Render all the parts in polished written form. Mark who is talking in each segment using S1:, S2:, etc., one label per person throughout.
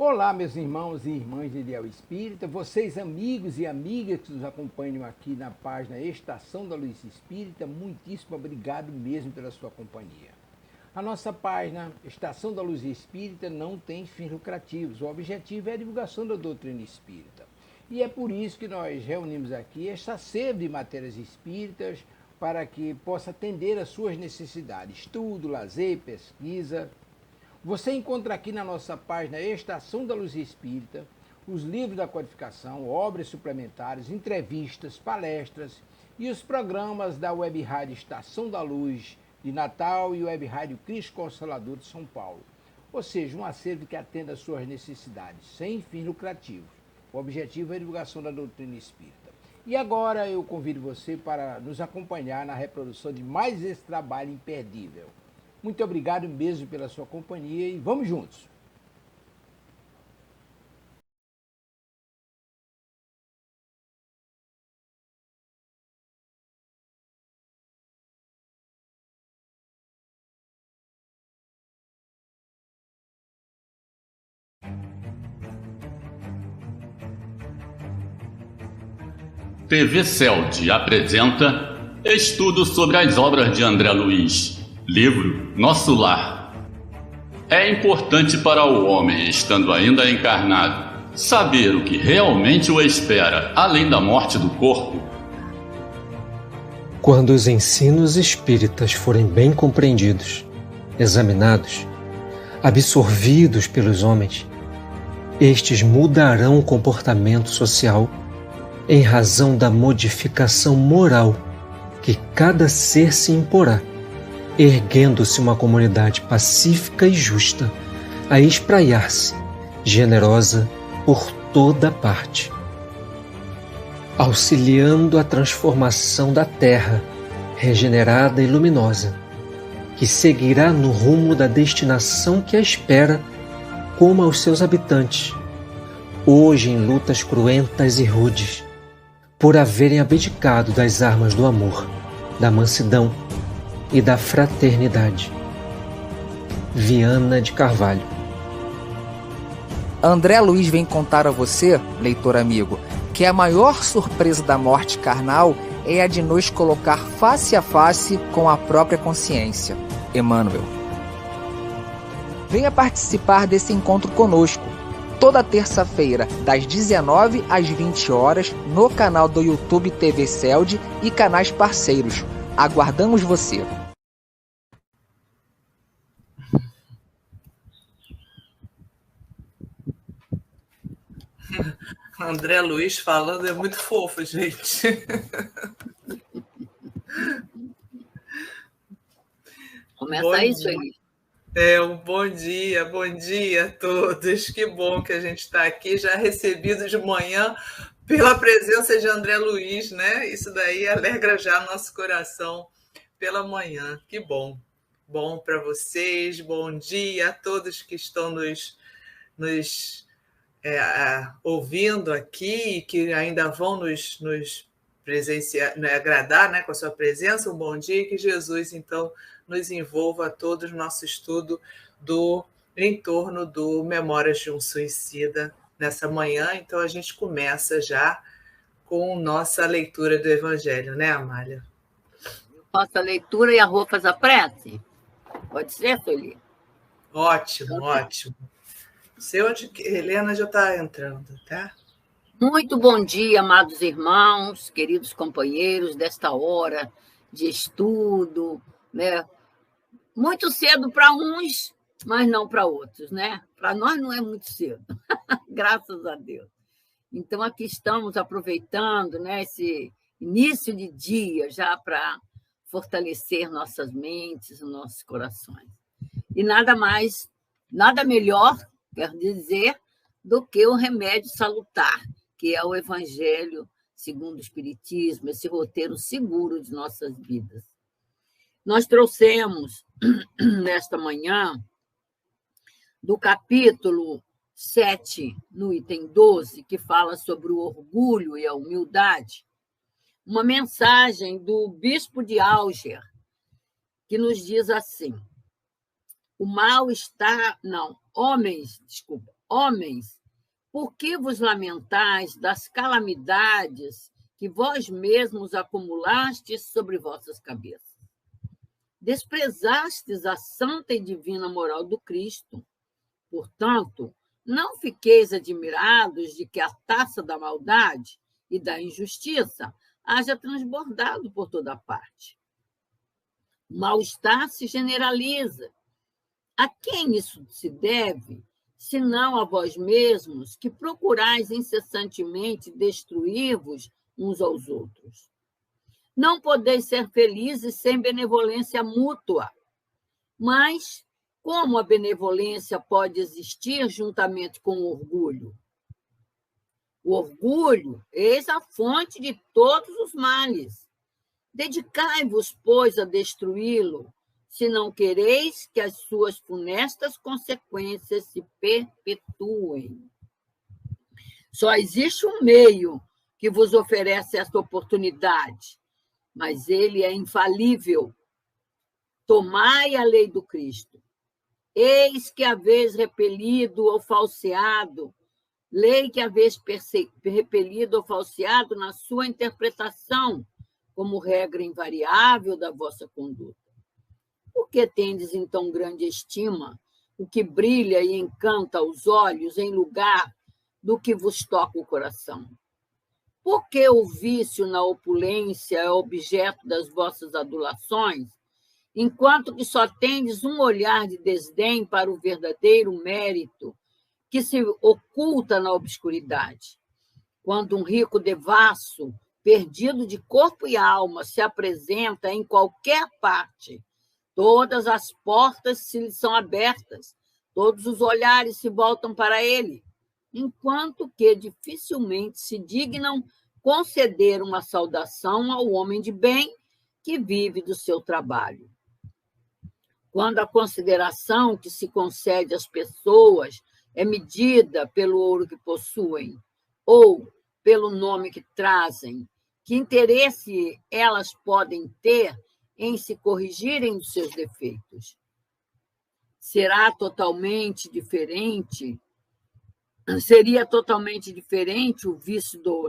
S1: Olá, meus irmãos e irmãs de Ideal Espírita, vocês amigos e amigas que nos acompanham aqui na página Estação da Luz Espírita, muitíssimo obrigado mesmo pela sua companhia. A nossa página Estação da Luz Espírita não tem fins lucrativos, o objetivo é a divulgação da doutrina espírita. E é por isso que nós reunimos aqui esta sede de matérias espíritas para que possa atender às suas necessidades, estudo, lazer, pesquisa. Você encontra aqui na nossa página Estação da Luz Espírita os livros da codificação, obras suplementares, entrevistas, palestras e os programas da Web Rádio Estação da Luz de Natal e Web Rádio Cristo Consolador de São Paulo. Ou seja, um acervo que atenda às suas necessidades, sem fins lucrativos. O objetivo é a divulgação da doutrina espírita. E agora eu convido você para nos acompanhar na reprodução de mais esse trabalho imperdível. Muito obrigado mesmo pela sua companhia e vamos juntos!
S2: TV CELD apresenta Estudo sobre as obras de André Luiz, livro Nosso Lar. É importante para o homem, estando ainda encarnado, saber o que realmente o espera, além da morte do corpo.
S3: Quando os ensinos espíritas forem bem compreendidos, examinados, absorvidos pelos homens, estes mudarão o comportamento social em razão da modificação moral que cada ser se imporá, erguendo-se uma comunidade pacífica e justa a espraiar-se, generosa por toda parte, auxiliando a transformação da terra regenerada e luminosa, que seguirá no rumo da destinação que a espera, como aos seus habitantes, hoje em lutas cruentas e rudes, por haverem abdicado das armas do amor, da mansidão e da fraternidade. Viana de Carvalho.
S4: André Luiz vem contar a você, leitor amigo, que a maior surpresa da morte carnal é a de nos colocar face a face com a própria consciência. Emmanuel. Venha participar desse encontro conosco, toda terça-feira, das 19 às 20 horas, no canal do YouTube TV CELD e canais parceiros. Aguardamos você!
S5: André Luiz falando é muito fofo, gente.
S6: Começa aí, Sueli.
S5: Um bom dia a todos. Que bom que a gente está aqui, já recebido de manhã pela presença de André Luiz, né? Isso daí alegra já nosso coração pela manhã. Que bom. Bom para vocês, bom dia a todos que estão nos ouvindo aqui e que ainda vão nos presenciar, agradar, né, com a sua presença. Um bom dia, que Jesus, então, nos envolva a todos no nosso estudo em torno do Memórias de um Suicida nessa manhã. Então, a gente começa já com nossa leitura do Evangelho, né, Amália?
S6: Eu faço a leitura e a Rô faz a prece? Pode ser, Sueli?
S5: Ótimo, ótimo. Sei onde Helena já está entrando, tá?
S6: Muito bom dia, amados irmãos, queridos companheiros desta hora de estudo, né? Muito cedo para uns, mas não para outros, né? Para nós não é muito cedo, graças a Deus. Então, aqui estamos aproveitando, né, esse início de dia já para fortalecer nossas mentes, nossos corações. E nada mais, nada melhor, quero dizer, do que o remédio salutar, que é o Evangelho segundo o Espiritismo, esse roteiro seguro de nossas vidas. Nós trouxemos, nesta manhã, do capítulo 7, no item 12, que fala sobre o orgulho e a humildade, uma mensagem do bispo de Alger, que nos diz assim: o mal está... Não, Homens, por que vos lamentais das calamidades que vós mesmos acumulastes sobre vossas cabeças? Desprezastes a santa e divina moral do Cristo. Portanto, não fiqueis admirados de que a taça da maldade e da injustiça haja transbordado por toda parte. O mal-estar se generaliza. A quem isso se deve, senão a vós mesmos, que procurais incessantemente destruir-vos uns aos outros? Não podeis ser felizes sem benevolência mútua. Mas como a benevolência pode existir juntamente com o orgulho? O orgulho, eis a fonte de todos os males. Dedicai-vos, pois, a destruí-lo, se não quereis que as suas funestas consequências se perpetuem. Só existe um meio que vos oferece esta oportunidade, mas ele é infalível. Tomai a lei do Cristo. Eis que haveis repelido ou falseado, lei que haveis repelido ou falseado na sua interpretação, como regra invariável da vossa conduta. Por que tendes, então, grande estima o que brilha e encanta os olhos em lugar do que vos toca o coração? Por que o vício na opulência é objeto das vossas adulações, enquanto que só tendes um olhar de desdém para o verdadeiro mérito que se oculta na obscuridade? Quando um rico devasso, perdido de corpo e alma, se apresenta em qualquer parte, todas as portas se são abertas, todos os olhares se voltam para ele, enquanto que dificilmente se dignam conceder uma saudação ao homem de bem que vive do seu trabalho. Quando a consideração que se concede às pessoas é medida pelo ouro que possuem ou pelo nome que trazem, que interesse elas podem ter em se corrigirem dos seus defeitos? Seria totalmente diferente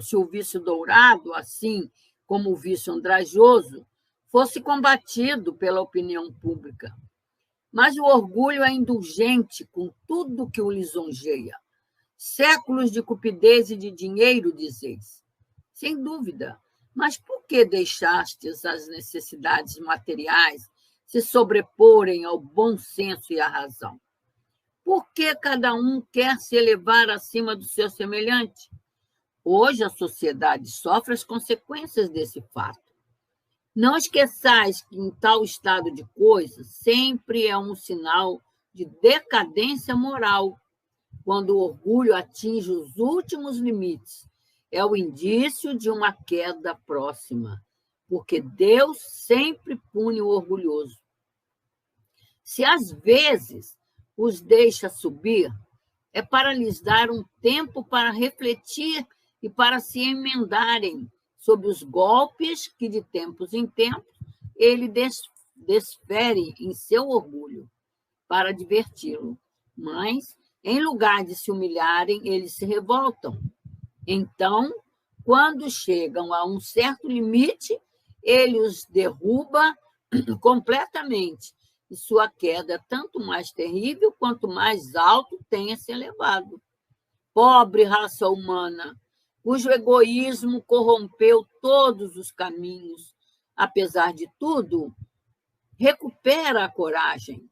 S6: se o vício dourado, assim como o vício andrajoso, fosse combatido pela opinião pública. Mas o orgulho é indulgente com tudo que o lisonjeia. Séculos de cupidez e de dinheiro, dizeis. Sem dúvida, mas por que deixastes as necessidades materiais se sobreporem ao bom senso e à razão? Por que cada um quer se elevar acima do seu semelhante? Hoje a sociedade sofre as consequências desse fato. Não esqueçais que, em tal estado de coisas, sempre é um sinal de decadência moral. Quando o orgulho atinge os últimos limites, é o indício de uma queda próxima, porque Deus sempre pune o orgulhoso. Se às vezes os deixa subir, é para lhes dar um tempo para refletir e para se emendarem sobre os golpes que, de tempos em tempos, ele desfere em seu orgulho, para diverti-lo. Mas, em lugar de se humilharem, eles se revoltam. Então, quando chegam a um certo limite, ele os derruba completamente, e sua queda é tanto mais terrível quanto mais alto tenha se elevado. Pobre raça humana, cujo egoísmo corrompeu todos os caminhos, apesar de tudo, recupera a coragem.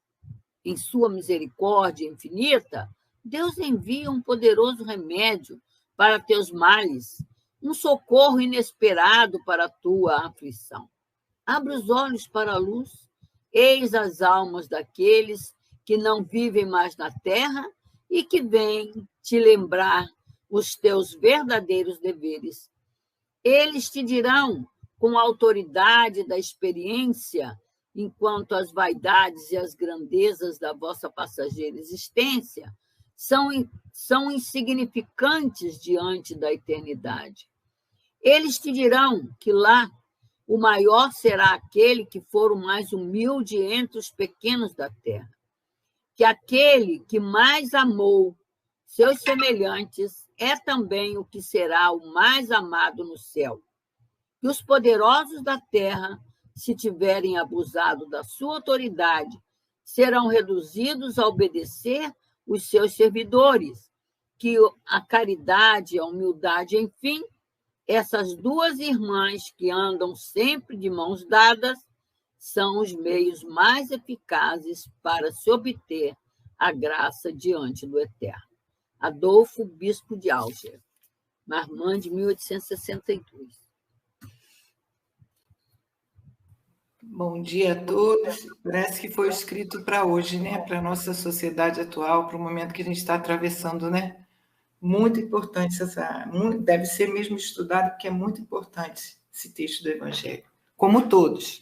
S6: Em sua misericórdia infinita, Deus envia um poderoso remédio para teus males, um socorro inesperado para a tua aflição. Abre os olhos para a luz, eis as almas daqueles que não vivem mais na terra e que vêm te lembrar os teus verdadeiros deveres. Eles te dirão, com a autoridade da experiência, enquanto as vaidades e as grandezas da vossa passageira existência são insignificantes diante da eternidade. Eles te dirão que lá o maior será aquele que for o mais humilde entre os pequenos da terra, que aquele que mais amou seus semelhantes, é também o que será o mais amado no céu. E os poderosos da terra, se tiverem abusado da sua autoridade, serão reduzidos a obedecer os seus servidores, que a caridade e a humildade, enfim, essas duas irmãs que andam sempre de mãos dadas, são os meios mais eficazes para se obter a graça diante do Eterno. Adolfo, bispo de Alger, Marmande, 1862.
S5: Bom dia a todos. Parece que foi escrito para hoje, né? Para a nossa sociedade atual, para o momento que a gente está atravessando, né? Muito importante, deve ser mesmo estudado, porque é muito importante esse texto do Evangelho, como todos.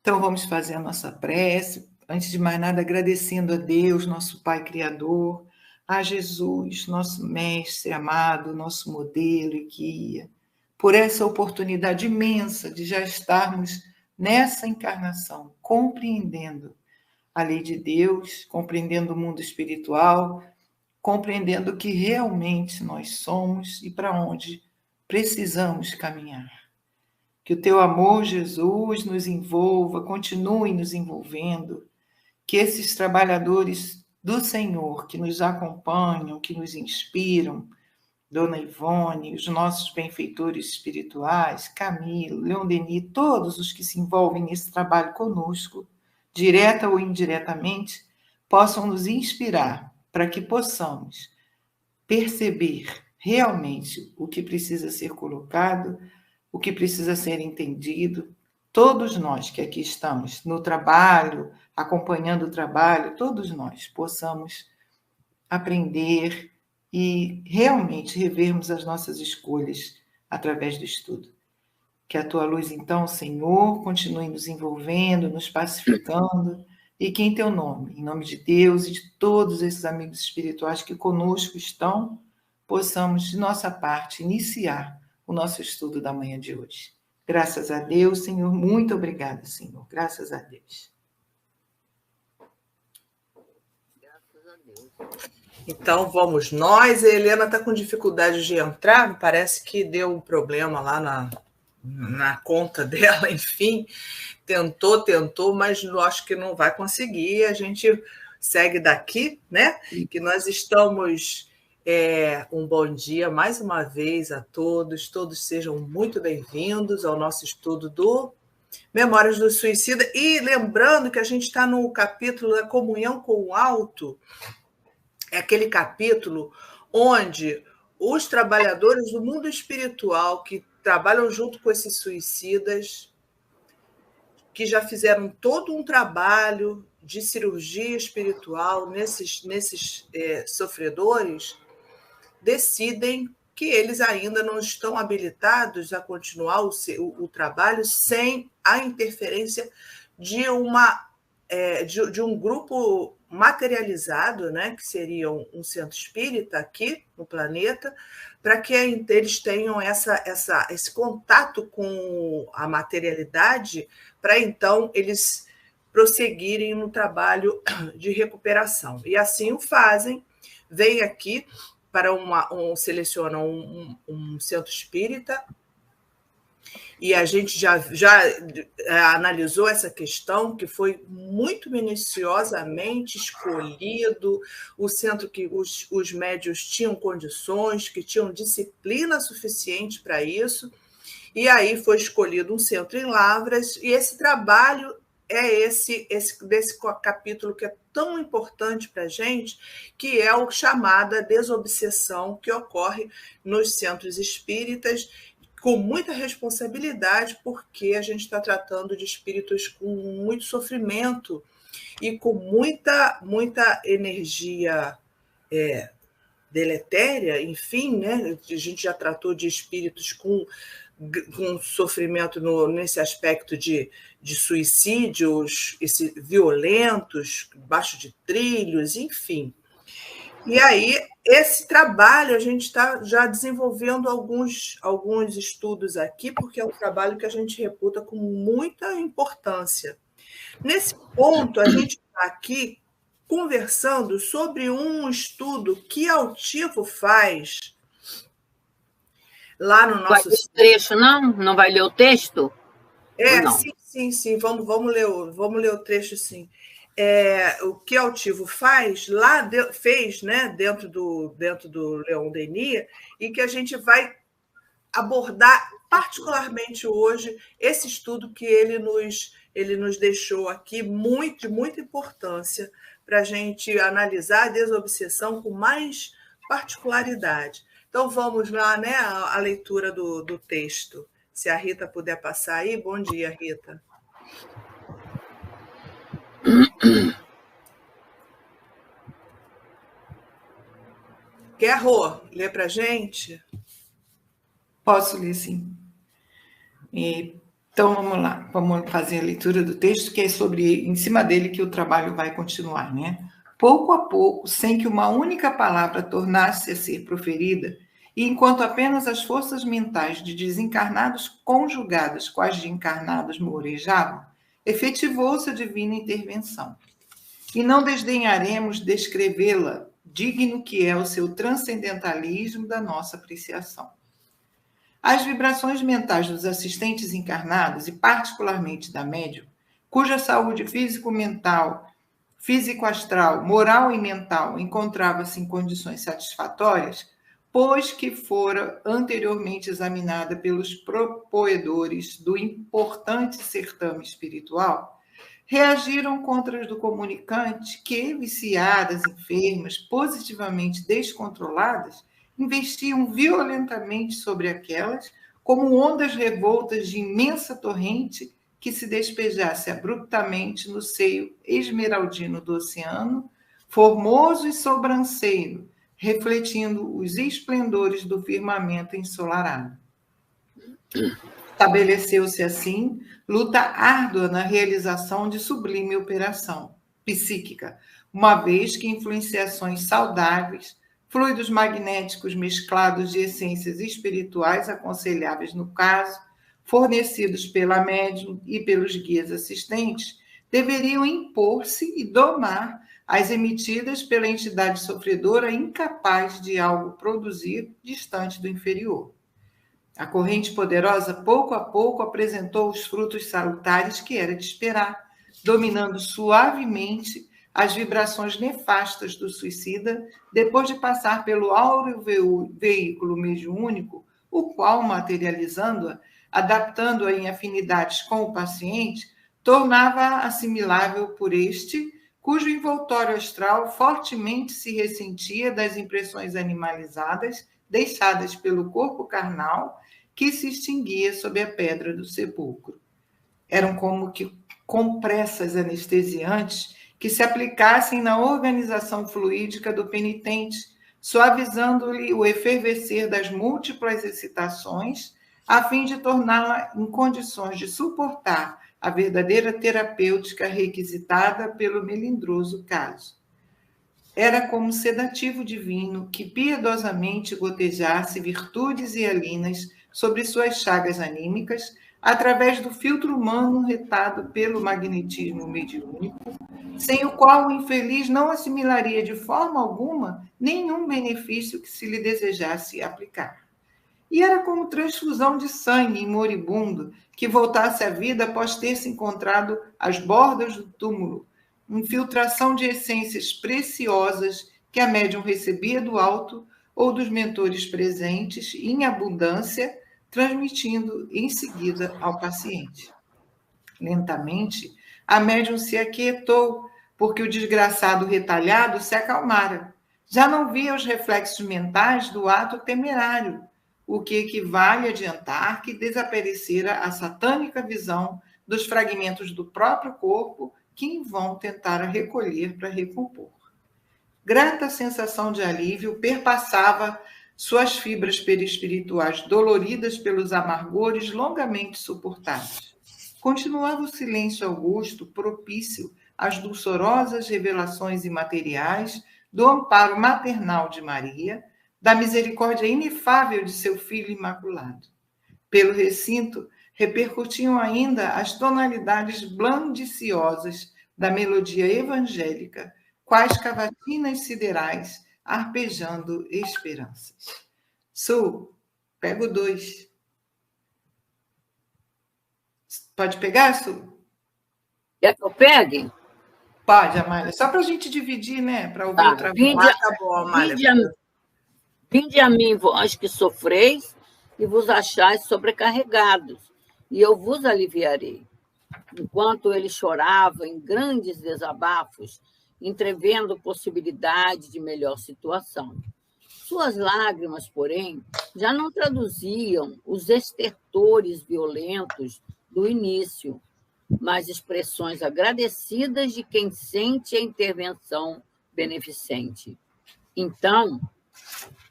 S5: Então, vamos fazer a nossa prece. Antes de mais nada, agradecendo a Deus, nosso Pai Criador, a Jesus, nosso Mestre amado, nosso modelo e guia, por essa oportunidade imensa de já estarmos nessa encarnação, compreendendo a lei de Deus, compreendendo o mundo espiritual, compreendendo o que realmente nós somos e para onde precisamos caminhar. Que o teu amor, Jesus, nos envolva, continue nos envolvendo, que esses trabalhadores do Senhor que nos acompanham, que nos inspiram, Dona Ivone, os nossos benfeitores espirituais, Camilo, Leon Denis, todos os que se envolvem nesse trabalho conosco, direta ou indiretamente, possam nos inspirar para que possamos perceber realmente o que precisa ser colocado, o que precisa ser entendido. Todos nós que aqui estamos no trabalho, acompanhando o trabalho, todos nós possamos aprender e realmente revermos as nossas escolhas através do estudo. Que a tua luz, então, Senhor, continue nos envolvendo, nos pacificando, e que em teu nome, em nome de Deus e de todos esses amigos espirituais que conosco estão, possamos, de nossa parte, iniciar o nosso estudo da manhã de hoje. Graças a Deus, Senhor, muito obrigada, Senhor, graças a Deus.
S6: Graças a Deus.
S5: Então, vamos nós. A Helena está com dificuldade de entrar, parece que deu um problema lá na conta dela, enfim. Tentou, mas eu acho que não vai conseguir. A gente segue daqui, né? Que nós estamos... um bom dia mais uma vez a todos. Todos sejam muito bem-vindos ao nosso estudo do Memórias do Suicida. E lembrando que a gente está no capítulo da comunhão com o alto, é aquele capítulo onde os trabalhadores do mundo espiritual que trabalham junto com esses suicidas, que já fizeram todo um trabalho de cirurgia espiritual nesses sofredores, decidem que eles ainda não estão habilitados a continuar o trabalho sem a interferência de um grupo materializado, né, que seria um centro espírita aqui no planeta, para que eles tenham esse contato com a materialidade, para então eles prosseguirem no trabalho de recuperação. E assim o fazem, vêm aqui para selecionam um centro espírita, e a gente já analisou essa questão, que foi muito minuciosamente escolhido, o centro que os médios tinham condições, que tinham disciplina suficiente para isso, e aí foi escolhido um centro em Lavras, e esse trabalho é desse capítulo que é tão importante para a gente, que é o chamada desobsessão, que ocorre nos centros espíritas, com muita responsabilidade, porque a gente está tratando de espíritos com muito sofrimento e com muita energia deletéria, enfim, né? A gente já tratou de espíritos com sofrimento nesse aspecto de suicídios violentos, baixo de trilhos, enfim. E aí, esse trabalho, a gente está já desenvolvendo alguns estudos aqui, porque é um trabalho que a gente reputa com muita importância. Nesse ponto, a gente está aqui conversando sobre um estudo que Altivo faz lá no
S6: Vai
S5: nosso...
S6: ler o trecho, não? Não vai ler o texto? Não?
S5: Sim. Vamos ler o trecho, sim. O que Altivo faz lá fez, né, dentro do Leon Denis, e que a gente vai abordar particularmente hoje esse estudo que ele nos deixou aqui, de muita importância para a gente analisar a desobsessão com mais particularidade. Então, vamos lá, né, a leitura do texto. Se a Rita puder passar aí. Bom dia, Rita. Quer, Rô, ler para a gente?
S7: Posso ler, sim. Então, vamos lá. Vamos fazer a leitura do texto, que é em cima dele que o trabalho vai continuar, né? Pouco a pouco, sem que uma única palavra tornasse a ser proferida, e enquanto apenas as forças mentais de desencarnados conjugadas com as de encarnados mourejavam, efetivou-se a divina intervenção. E não desdenharemos descrevê-la, digno que é o seu transcendentalismo da nossa apreciação. As vibrações mentais dos assistentes encarnados, e particularmente da médium, cuja saúde físico-mental, físico-astral, moral e mental encontrava-se em condições satisfatórias, pois que fora anteriormente examinada pelos propoedores do importante certame espiritual, reagiram contra as do comunicante que, viciadas, enfermas, positivamente descontroladas, investiam violentamente sobre aquelas como ondas revoltas de imensa torrente que se despejasse abruptamente no seio esmeraldino do oceano, formoso e sobranceiro, refletindo os esplendores do firmamento ensolarado. Estabeleceu-se assim luta árdua na realização de sublime operação psíquica, uma vez que influenciações saudáveis, fluidos magnéticos mesclados de essências espirituais aconselháveis no caso, fornecidos pela médium e pelos guias assistentes, deveriam impor-se e domar as emitidas pela entidade sofredora incapaz de algo produzir distante do inferior. A corrente poderosa, pouco a pouco, apresentou os frutos salutares que era de esperar, dominando suavemente as vibrações nefastas do suicida, depois de passar pelo áureo veículo mediúnico, o qual, materializando-a, adaptando-a em afinidades com o paciente, tornava-a assimilável por este, cujo envoltório astral fortemente se ressentia das impressões animalizadas deixadas pelo corpo carnal que se extinguia sob a pedra do sepulcro. Eram como que compressas anestesiantes que se aplicassem na organização fluídica do penitente, suavizando-lhe o efervescer das múltiplas excitações, a fim de torná-la em condições de suportar a verdadeira terapêutica requisitada pelo melindroso caso. Era como sedativo divino que piedosamente gotejasse virtudes hialinas sobre suas chagas anímicas, através do filtro humano retado pelo magnetismo mediúnico, sem o qual o infeliz não assimilaria de forma alguma nenhum benefício que se lhe desejasse aplicar. E era como transfusão de sangue em moribundo que voltasse à vida após ter se encontrado às bordas do túmulo, infiltração de essências preciosas que a médium recebia do alto ou dos mentores presentes em abundância, transmitindo em seguida ao paciente. Lentamente, a médium se aquietou, porque o desgraçado retalhado se acalmara. Já não via os reflexos mentais do ato temerário, o que equivale a adiantar que desaparecera a satânica visão dos fragmentos do próprio corpo que em vão tentara recolher para recompor. Grata sensação de alívio perpassava suas fibras perispirituais doloridas pelos amargores longamente suportados. Continuava o silêncio augusto, propício às dulçorosas revelações imateriais do amparo maternal de Maria, da misericórdia inefável de seu Filho Imaculado. Pelo recinto, repercutiam ainda as tonalidades blandiciosas da melodia evangélica, quais cavatinas siderais, arpejando esperanças. Sul, pega o 2. Pode pegar, Sul?
S6: Quer que eu pegue?
S7: Pode, Amália. Só para a gente dividir, né? Para ouvir outra voz.
S5: Tá bom, Amália.
S6: Vinde a mim, vós que sofreis, e vos achais sobrecarregados, e eu vos aliviarei. Enquanto ele chorava em grandes desabafos, entrevendo possibilidade de melhor situação. Suas lágrimas, porém, já não traduziam os estertores violentos do início, mas expressões agradecidas de quem sente a intervenção beneficente. Então,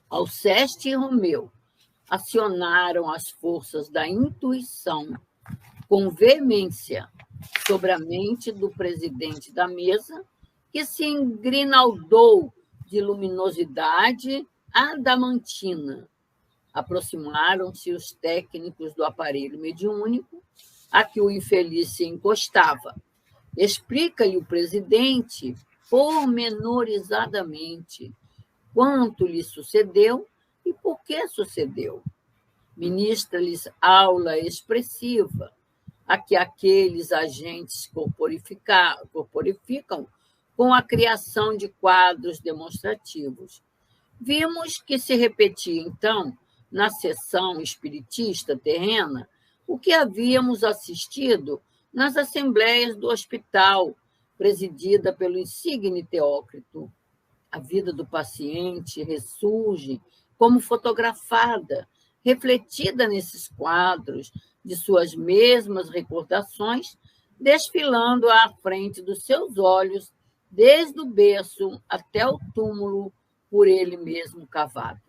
S6: Alceste e Romeu acionaram as forças da intuição com veemência sobre a mente do presidente da mesa, que se engrinaldou de luminosidade adamantina. Aproximaram-se os técnicos do aparelho mediúnico a que o infeliz se encostava. Explica-lhe o presidente, pormenorizadamente, quanto lhe sucedeu e por que sucedeu. Ministra-lhes aula expressiva, a que aqueles agentes corporificam com a criação de quadros demonstrativos. Vimos que se repetia, então, na sessão espiritista terrena, o que havíamos assistido nas assembleias do hospital, presidida pelo insigne Teócrito. A vida do paciente ressurge como fotografada, refletida nesses quadros de suas mesmas recordações, desfilando à frente dos seus olhos, desde o berço até o túmulo por ele mesmo cavado.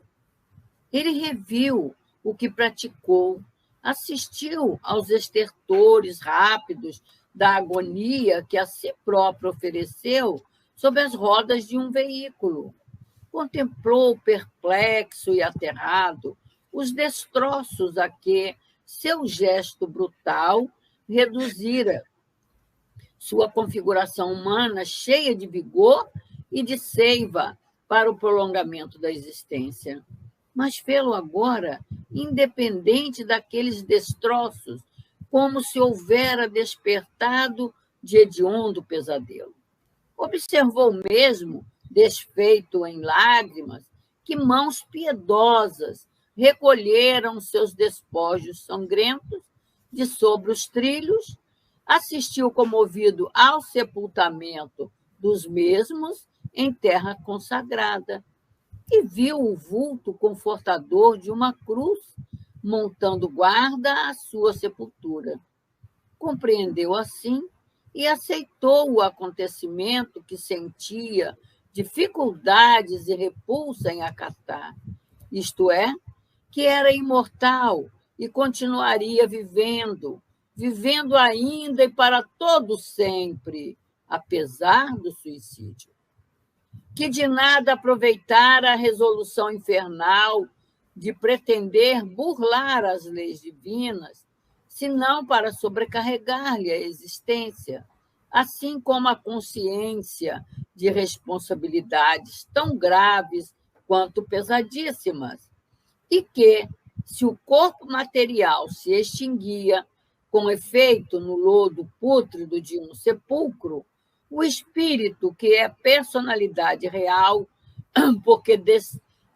S6: Ele reviu o que praticou, assistiu aos estertores rápidos da agonia que a si próprio ofereceu sob as rodas de um veículo. Contemplou perplexo e aterrado os destroços a que seu gesto brutal reduzira sua configuração humana cheia de vigor e de seiva para o prolongamento da existência. Mas fê-lo agora independente daqueles destroços, como se houvera despertado de hediondo pesadelo. Observou mesmo, desfeito em lágrimas, que mãos piedosas recolheram seus despojos sangrentos de sobre os trilhos, assistiu comovido ao sepultamento dos mesmos em terra consagrada e viu o vulto confortador de uma cruz montando guarda à sua sepultura. Compreendeu assim e aceitou o acontecimento que sentia dificuldades e repulsa em acatar, isto é, que era imortal e continuaria vivendo ainda e para todo sempre, apesar do suicídio. Que de nada aproveitara a resolução infernal de pretender burlar as leis divinas, senão para sobrecarregar-lhe a existência, assim como a consciência de responsabilidades tão graves quanto pesadíssimas, e que, se o corpo material se extinguia, com efeito no lodo pútrido de um sepulcro, o espírito, que é personalidade real, porque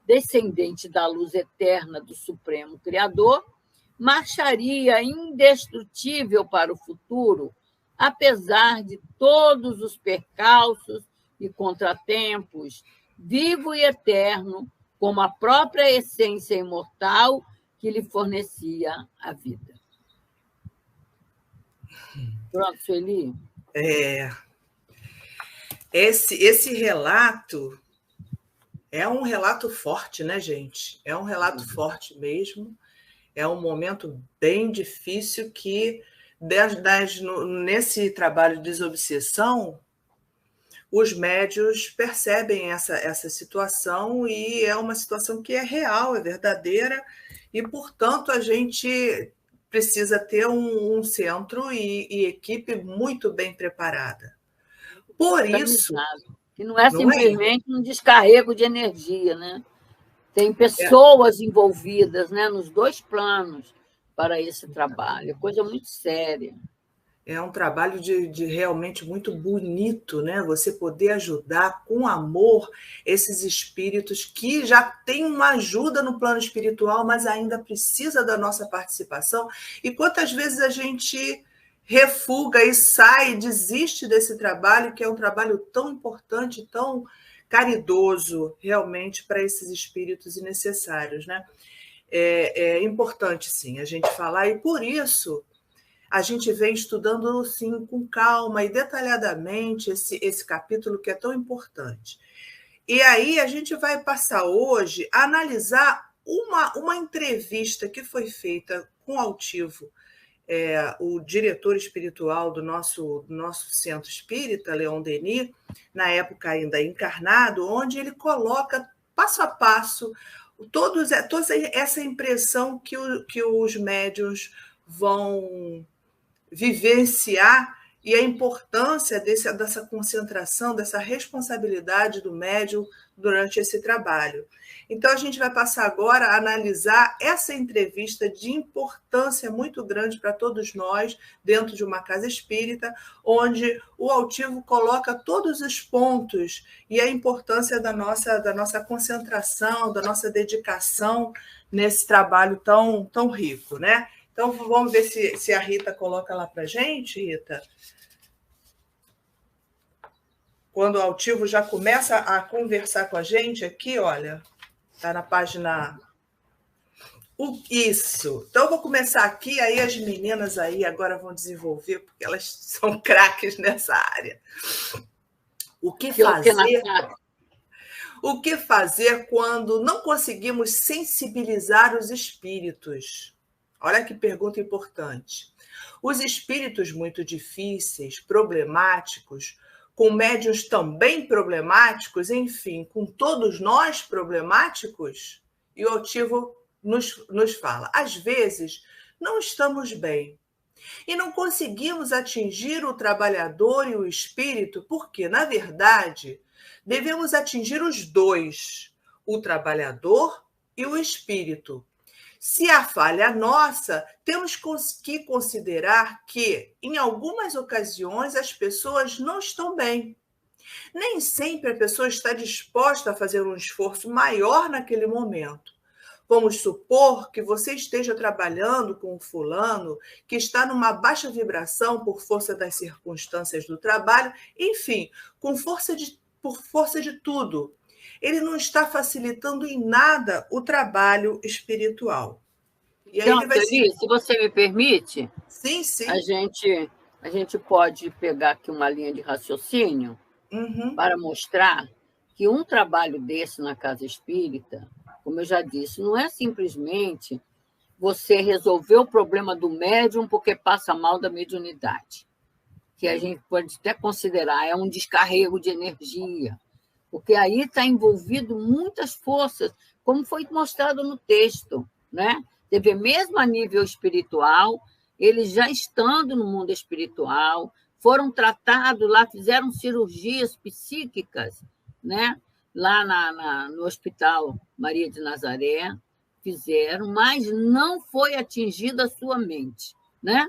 S6: descendente da luz eterna do Supremo Criador, marcharia indestrutível para o futuro, apesar de todos os percalços e contratempos, vivo e eterno, como a própria essência imortal que lhe fornecia a vida. Pronto, Sueli?
S5: Esse relato é um relato forte, né, gente? É um relato forte mesmo. É um momento bem difícil que, nesse trabalho de desobsessão, os médios percebem essa situação e é uma situação que é real, é verdadeira, e, portanto, a gente precisa ter um centro e equipe muito bem preparada. Por isso,
S6: E não é simplesmente um descarrego de energia, né? Tem pessoas envolvidas, né, nos dois planos para esse trabalho. É coisa muito séria.
S5: É um trabalho de realmente muito bonito, né? Você poder ajudar com amor esses espíritos que já têm uma ajuda no plano espiritual, mas ainda precisa da nossa participação. E quantas vezes a gente refuga e sai, desiste desse trabalho, que é um trabalho tão importante, tão caridoso, realmente, para esses espíritos e necessários, né? É importante, sim, a gente falar, e por isso a gente vem estudando, sim, com calma e detalhadamente esse capítulo que é tão importante. E aí a gente vai passar hoje a analisar uma entrevista que foi feita com o Altivo, o diretor espiritual do nosso centro espírita, Leon Denis, na época ainda encarnado, onde ele coloca passo a passo toda essa impressão que os médiuns vão vivenciar e a importância dessa concentração, dessa responsabilidade do médium durante esse trabalho. Então, a gente vai passar agora a analisar essa entrevista de importância muito grande para todos nós, dentro de uma casa espírita, onde o Altivo coloca todos os pontos e a importância da nossa concentração, da nossa dedicação nesse trabalho tão rico, né? Então, vamos ver se a Rita coloca lá para a gente, Rita. Quando o Altivo já começa a conversar com a gente aqui, olha, está na página... Isso. Então, eu vou começar aqui, aí as meninas aí agora vão desenvolver, porque elas são craques nessa área. O que fazer quando não conseguimos sensibilizar os espíritos? Olha que pergunta importante. Os espíritos muito difíceis, problemáticos, com médiuns também problemáticos, enfim, com todos nós problemáticos, e o Altivo nos fala, às vezes não estamos bem e não conseguimos atingir o trabalhador e o espírito, porque, na verdade, devemos atingir os dois, o trabalhador e o espírito. Se a falha é nossa, temos que considerar que, em algumas ocasiões, as pessoas não estão bem. Nem sempre a pessoa está disposta a fazer um esforço maior naquele momento. Vamos supor que você esteja trabalhando com um fulano que está numa baixa vibração por força das circunstâncias do trabalho, enfim, por força de tudo. Ele não está facilitando em nada o trabalho espiritual. E aí
S6: então, Sueli, se você me permite,
S5: sim.
S6: A gente pode pegar aqui uma linha de raciocínio para mostrar que um trabalho desse na casa espírita, como eu já disse, não é simplesmente você resolver o problema do médium porque passa mal da mediunidade, que a gente pode até considerar é um descarrego de energia, porque aí está envolvido muitas forças, como foi mostrado no texto, né? Teve mesmo a nível espiritual, eles já estando no mundo espiritual, foram tratados lá, fizeram cirurgias psíquicas, né? Lá no Hospital Maria de Nazaré, fizeram, mas não foi atingida a sua mente, né?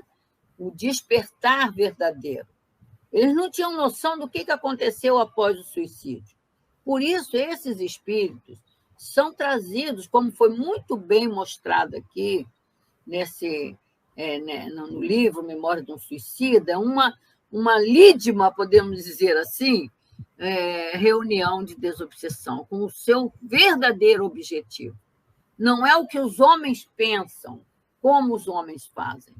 S6: O despertar verdadeiro. Eles não tinham noção do que aconteceu após o suicídio. Por isso, esses espíritos são trazidos, como foi muito bem mostrado aqui no livro Memória de um Suicida, uma lídima, podemos dizer assim, reunião de desobsessão, com o seu verdadeiro objetivo. Não é o que os homens pensam, como os homens fazem,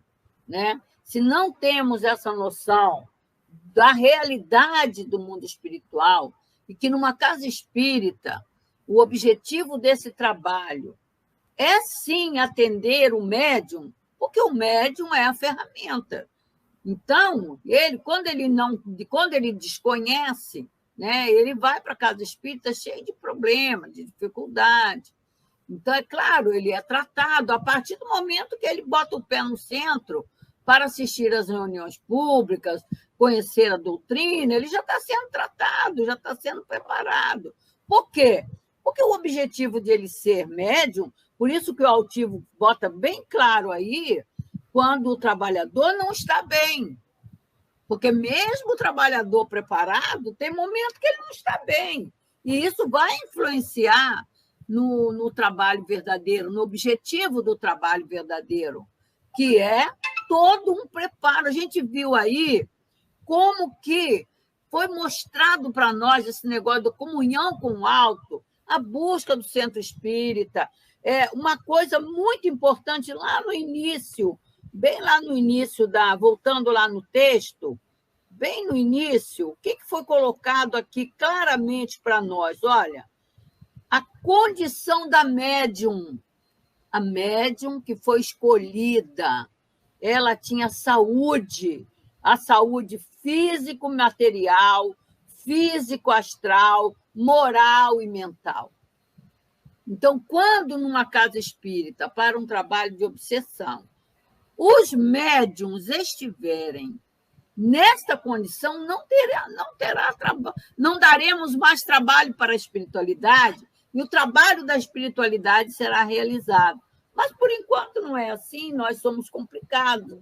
S6: né? Se não temos essa noção da realidade do mundo espiritual, e que numa casa espírita o objetivo desse trabalho é, sim, atender o médium, porque o médium é a ferramenta. Então, quando ele desconhece, né, ele vai para a casa espírita cheio de problemas, de dificuldade. Então, é claro, ele é tratado a partir do momento que ele bota o pé no centro para assistir às reuniões públicas, conhecer a doutrina, ele já está sendo tratado, já está sendo preparado. Por quê? Porque o objetivo de ele ser médium, por isso que o altivo bota bem claro aí, quando o trabalhador não está bem. Porque mesmo o trabalhador preparado, tem momento que ele não está bem. E isso vai influenciar no trabalho verdadeiro, no objetivo do trabalho verdadeiro, que é todo um preparo. A gente viu aí como que foi mostrado para nós esse negócio da comunhão com o alto, a busca do centro espírita. É uma coisa muito importante lá no início, bem lá no início, voltando lá no texto, bem no início, o que foi colocado aqui claramente para nós? Olha, a condição da médium. A médium que foi escolhida, ela tinha saúde, a saúde físico-material, físico-astral, moral e mental. Então, quando numa casa espírita, para um trabalho de obsessão, os médiums estiverem nesta condição, não daremos mais trabalho para a espiritualidade, e o trabalho da espiritualidade será realizado. Mas, por enquanto, não é assim, nós somos complicados.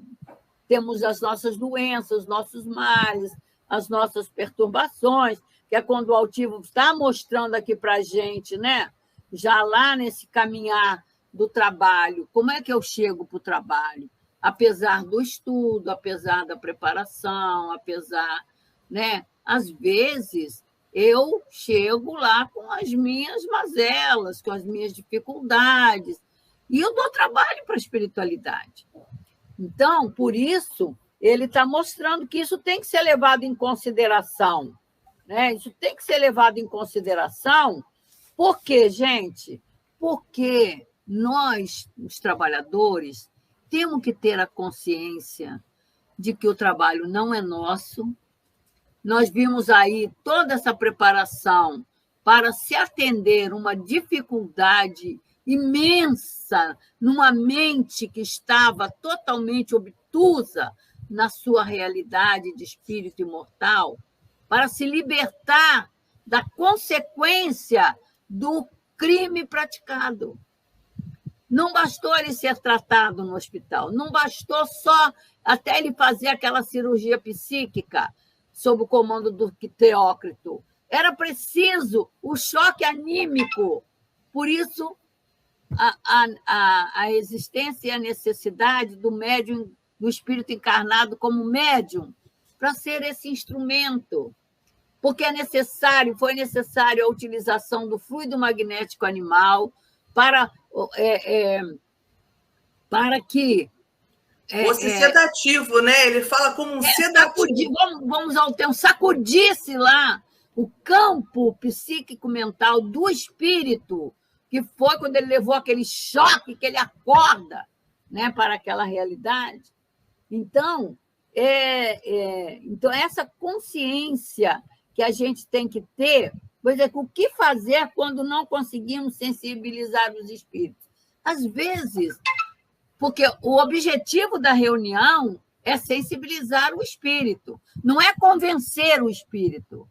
S6: Temos as nossas doenças, os nossos males, as nossas perturbações, que é quando o altivo está mostrando aqui para a gente, né? Já lá nesse caminhar do trabalho, como é que eu chego para o trabalho? Apesar do estudo, apesar da preparação, apesar, né? Às vezes, eu chego lá com as minhas mazelas, com as minhas dificuldades, e eu dou trabalho para a espiritualidade. Então, por isso, ele está mostrando que isso tem que ser levado em consideração, né? Isso tem que ser levado em consideração. Por quê, gente? Porque nós, os trabalhadores, temos que ter a consciência de que o trabalho não é nosso. Nós vimos aí toda essa preparação para se atender uma dificuldade imensa numa mente que estava totalmente obtusa na sua realidade de espírito imortal, para se libertar da consequência do crime praticado. Não bastou ele ser tratado no hospital, não bastou só até ele fazer aquela cirurgia psíquica sob o comando do Teócrito. Era preciso o choque anímico. Por isso, a existência e a necessidade do médium, do espírito encarnado como médium, para ser esse instrumento. Porque foi necessário a utilização do fluido magnético animal para que...
S5: fosse sedativo, né? Ele fala como um sedativo.
S6: Vamos ao termo, sacudisse lá o campo psíquico mental do espírito, que foi quando ele levou aquele choque, que ele acorda, né, para aquela realidade. Então, então, essa consciência que a gente tem que ter, por exemplo, o que fazer quando não conseguimos sensibilizar os espíritos? Às vezes, porque o objetivo da reunião é sensibilizar o espírito, não é convencer o espírito.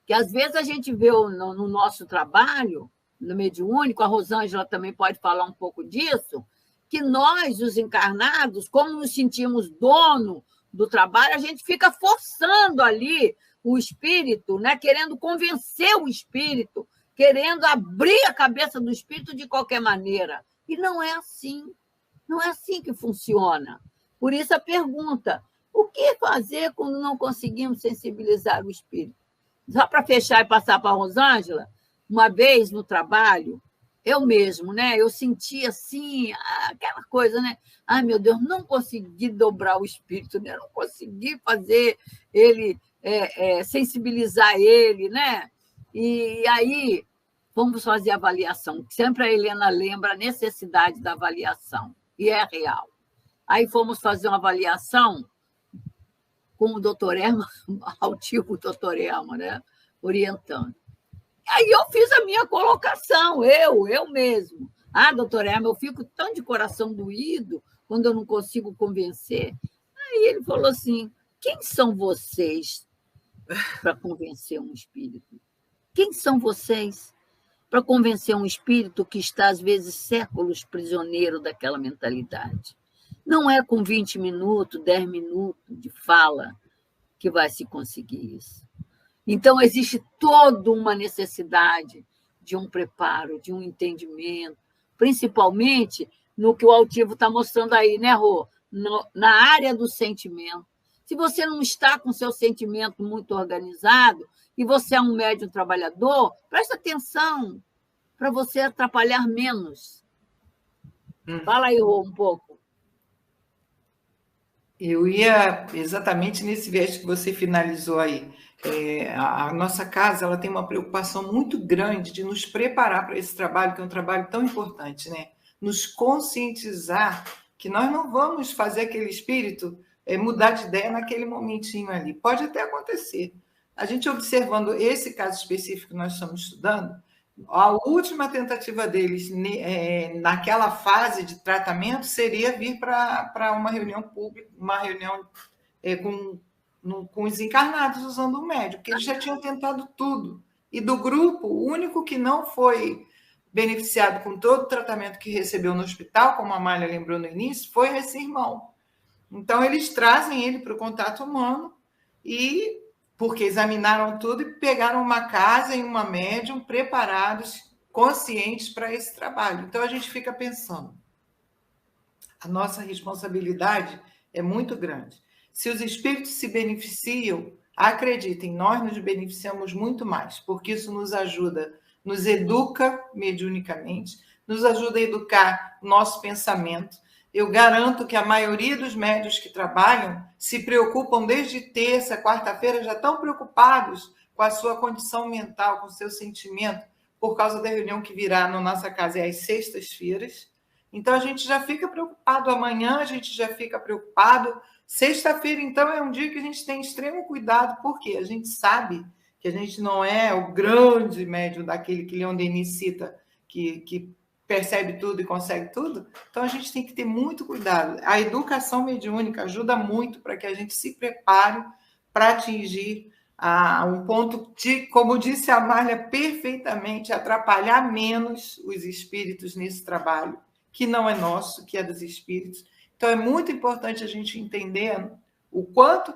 S6: Que às vezes a gente vê no nosso trabalho, no mediúnico, a Rosângela também pode falar um pouco disso, que nós, os encarnados, como nos sentimos dono do trabalho, a gente fica forçando ali o espírito, né? Querendo convencer o espírito, querendo abrir a cabeça do espírito de qualquer maneira. E não é assim. Não é assim que funciona. Por isso a pergunta, o que fazer quando não conseguimos sensibilizar o espírito? Só para fechar e passar para a Rosângela, uma vez no trabalho, eu mesmo, né? Eu senti assim, aquela coisa, né? Ai, meu Deus, não consegui dobrar o espírito, né? Não consegui fazer ele, sensibilizar ele, né? E aí, vamos fazer a avaliação. Sempre a Helena lembra a necessidade da avaliação, e é real. Aí fomos fazer uma avaliação com o doutor Herman, altivo doutor Herman, né? Orientando. Aí eu fiz a minha colocação, eu mesmo. Doutor Herman, eu fico tão de coração doído quando eu não consigo convencer. Aí ele falou assim: quem são vocês para convencer um espírito? Quem são vocês para convencer um espírito que está, às vezes, séculos prisioneiro daquela mentalidade? Não é com 20 minutos, 10 minutos de fala que vai se conseguir isso. Então, existe toda uma necessidade de um preparo, de um entendimento, principalmente no que o altivo está mostrando aí, né, Rô? Na área do sentimento. Se você não está com seu sentimento muito organizado e você é um médium trabalhador, presta atenção para você atrapalhar menos. Fala aí, Rô, um pouco.
S7: Eu ia exatamente nesse viés que você finalizou aí. A nossa casa ela tem uma preocupação muito grande de nos preparar para esse trabalho, que é um trabalho tão importante, né? Nos conscientizar que nós não vamos fazer aquele espírito mudar de ideia naquele momentinho ali. Pode até acontecer. A gente observando esse caso específico que nós estamos estudando, a última tentativa deles naquela fase de tratamento seria vir para uma reunião pública, uma reunião com os encarnados usando o médium, porque eles já tinham tentado tudo. E do grupo, o único que não foi beneficiado com todo o tratamento que recebeu no hospital, como a Amália lembrou no início, foi esse irmão. Então, eles trazem ele para o contato humano, porque examinaram tudo e pegaram uma casa e uma médium preparados, conscientes para esse trabalho. Então, a gente fica pensando, a nossa responsabilidade é muito grande. Se os espíritos se beneficiam, acreditem, nós nos beneficiamos muito mais, porque isso nos ajuda, nos educa mediunicamente, nos ajuda a educar o nosso pensamento. Eu garanto que a maioria dos médiuns que trabalham se preocupam desde terça, quarta-feira, já estão preocupados com a sua condição mental, com o seu sentimento, por causa da reunião que virá na nossa casa às sextas-feiras. Então, a gente já fica preocupado. Amanhã a gente já fica preocupado. Sexta-feira, então, é um dia que a gente tem extremo cuidado, porque a gente sabe que a gente não é o grande médium daquele que Leon Denis cita, que percebe tudo e consegue tudo. Então, a gente tem que ter muito cuidado. A educação mediúnica ajuda muito para que a gente se prepare para atingir um ponto de, como disse a Amália perfeitamente, atrapalhar menos os espíritos nesse trabalho, que não é nosso, que é dos espíritos. Então, é muito importante a gente entender o quanto...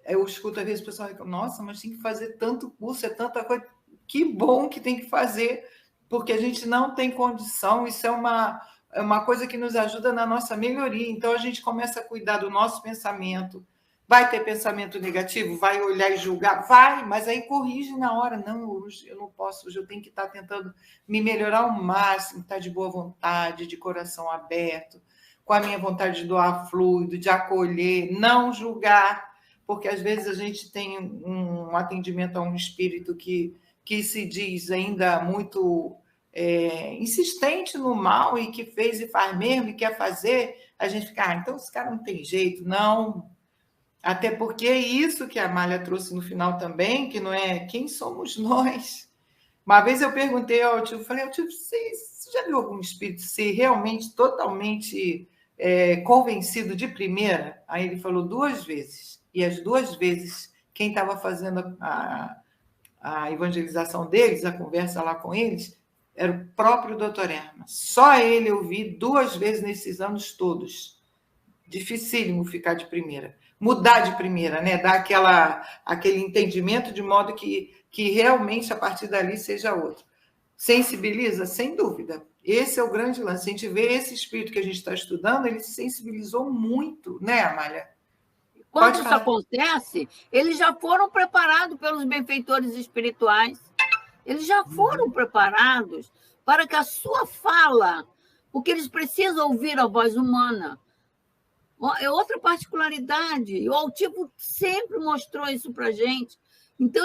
S7: Eu escuto às vezes o pessoal falar, nossa, mas tem que fazer tanto curso, é tanta coisa. Que bom que tem que fazer, porque a gente não tem condição, isso é uma coisa que nos ajuda na nossa melhoria. Então, a gente começa a cuidar do nosso pensamento. Vai ter pensamento negativo? Vai olhar e julgar? Vai, mas aí corrige na hora. Não, hoje eu não posso, hoje eu tenho que estar tentando me melhorar ao máximo, estar de boa vontade, de coração aberto, com a minha vontade de doar fluido, de acolher, não julgar, porque às vezes a gente tem um atendimento a um espírito que se diz ainda muito insistente no mal e que fez e faz mesmo e quer fazer, a gente fica, então esse cara não tem jeito. Não, até porque é isso que a Amália trouxe no final também, que não é quem somos nós. Uma vez eu perguntei ao tio, falei, tio, você já viu algum espírito ser realmente totalmente convencido de primeira? Aí ele falou 2 vezes. E as 2 vezes, quem estava fazendo a evangelização deles, a conversa lá com eles, era o próprio Dr. Herman. Só ele eu vi 2 vezes nesses anos todos. Dificílimo ficar de primeira. Mudar de primeira, né? Dar aquele entendimento de modo que realmente, a partir dali, seja outro. Sensibiliza? Sem dúvida. Esse é o grande lance. A gente vê esse espírito que a gente está estudando, ele se sensibilizou muito, né, Amália?
S6: Quando isso acontece, eles já foram preparados pelos benfeitores espirituais. Eles já foram preparados para que a sua fala, porque eles precisam ouvir a voz humana. É outra particularidade. E o altivo sempre mostrou isso para a gente. Então,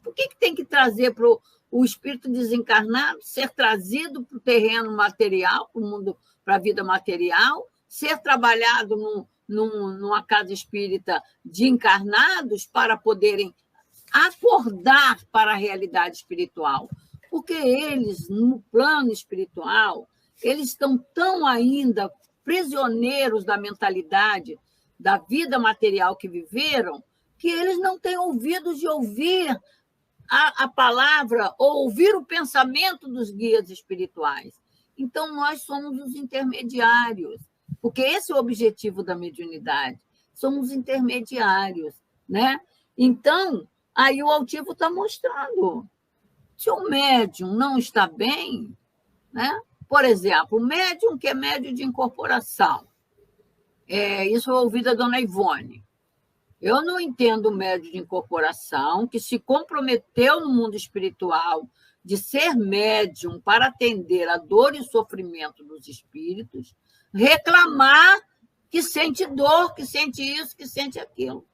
S6: por que tem que trazer para o espírito desencarnado, ser trazido para o terreno material, para o mundo, para a vida material, ser trabalhado numa casa espírita de encarnados para poderem acordar para a realidade espiritual? Porque eles, no plano espiritual, eles estão tão ainda prisioneiros da mentalidade da vida material que viveram, que eles não têm ouvido de ouvir a palavra ou ouvir o pensamento dos guias espirituais. Então, nós somos os intermediários, porque esse é o objetivo da mediunidade. Somos intermediários, né? Então, aí o altivo está mostrando. Se o médium não está bem, né? Por exemplo, o médium que é médium de incorporação, isso eu ouvi da dona Ivone. Eu não entendo o médium de incorporação que se comprometeu no mundo espiritual de ser médium para atender a dor e o sofrimento dos espíritos, reclamar que sente dor, que sente isso, que sente aquilo.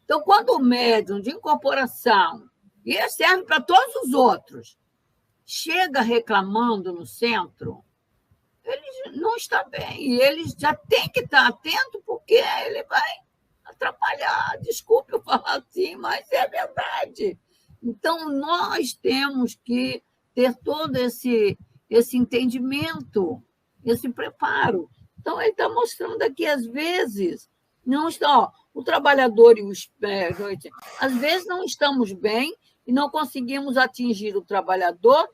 S6: Então, quando o médium de incorporação, e serve para todos os outros, chega reclamando no centro, ele não está bem. E ele já tem que estar atento, porque ele vai atrapalhar. Desculpe eu falar assim, mas é verdade. Então, nós temos que ter todo esse entendimento, esse preparo. Então, ele está mostrando aqui, às vezes, não está, o trabalhador e os às vezes não estamos bem e não conseguimos atingir o trabalhador,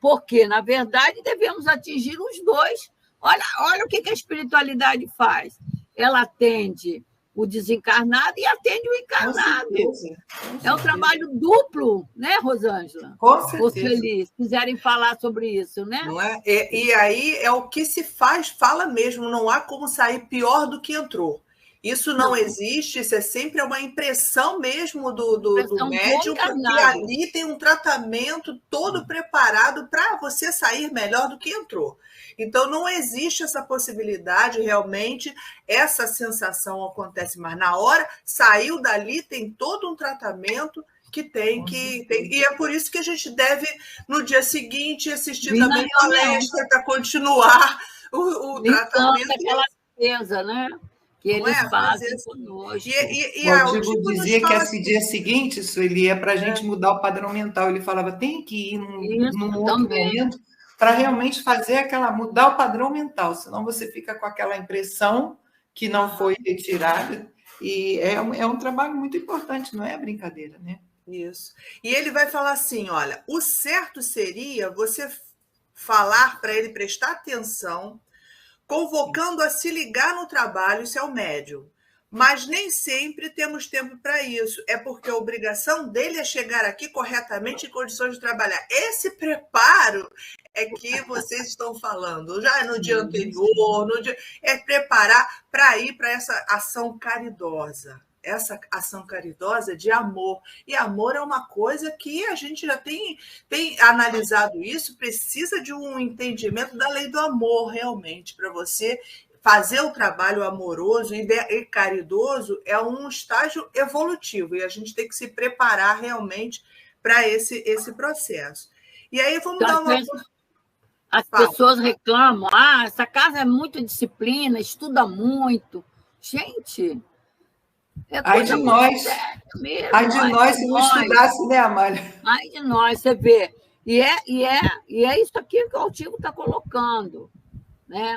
S6: porque, na verdade, devemos atingir os dois. Olha o que a espiritualidade faz. Ela atende o desencarnado e atende o encarnado. Com certeza. É um trabalho duplo, né, Rosângela?
S7: Com certeza.
S6: Vocês quiserem falar sobre isso, né?
S5: Não é? E aí é o que se fala mesmo, não há como sair pior do que entrou. Isso não existe, isso é sempre uma impressão mesmo do médium, porque ali tem um tratamento todo preparado para você sair melhor do que entrou. Então, não existe essa possibilidade, realmente, essa sensação acontece, mas na hora, saiu dali, tem todo um tratamento que tem que... E é por isso que a gente deve, no dia seguinte, assistir também palestra para continuar o tratamento.
S6: Aquela certeza, né? Que eles fazem conosco.
S7: O Altivo dizia que esse dia seguinte, Sueli, é para a gente mudar o padrão mental. Ele falava, tem que ir num outro momento para realmente fazer mudar o padrão mental, senão você fica com aquela impressão que não foi retirada. E é um trabalho muito importante, não é brincadeira, né?
S5: Isso. E ele vai falar assim, olha, o certo seria você falar para ele prestar atenção, convocando a se ligar no trabalho, isso é o médium. Mas nem sempre temos tempo para isso. É porque a obrigação dele é chegar aqui corretamente em condições de trabalhar. Esse preparo é que vocês estão falando. Já no dia anterior, é preparar para ir para essa ação caridosa. Essa ação caridosa de amor. E amor é uma coisa que a gente já tem analisado isso, precisa de um entendimento da lei do amor, realmente, para você fazer o trabalho amoroso e caridoso é um estágio evolutivo, e a gente tem que se preparar realmente para esse processo. E aí vamos dar uma...
S6: As pessoas reclamam, essa casa é muito disciplina, estuda muito. Gente...
S7: Ai de nós. Ai de nós se não estudasse, né, Amália?
S6: Ai de nós, você vê. E é isso aqui que o Altivo está colocando. Né?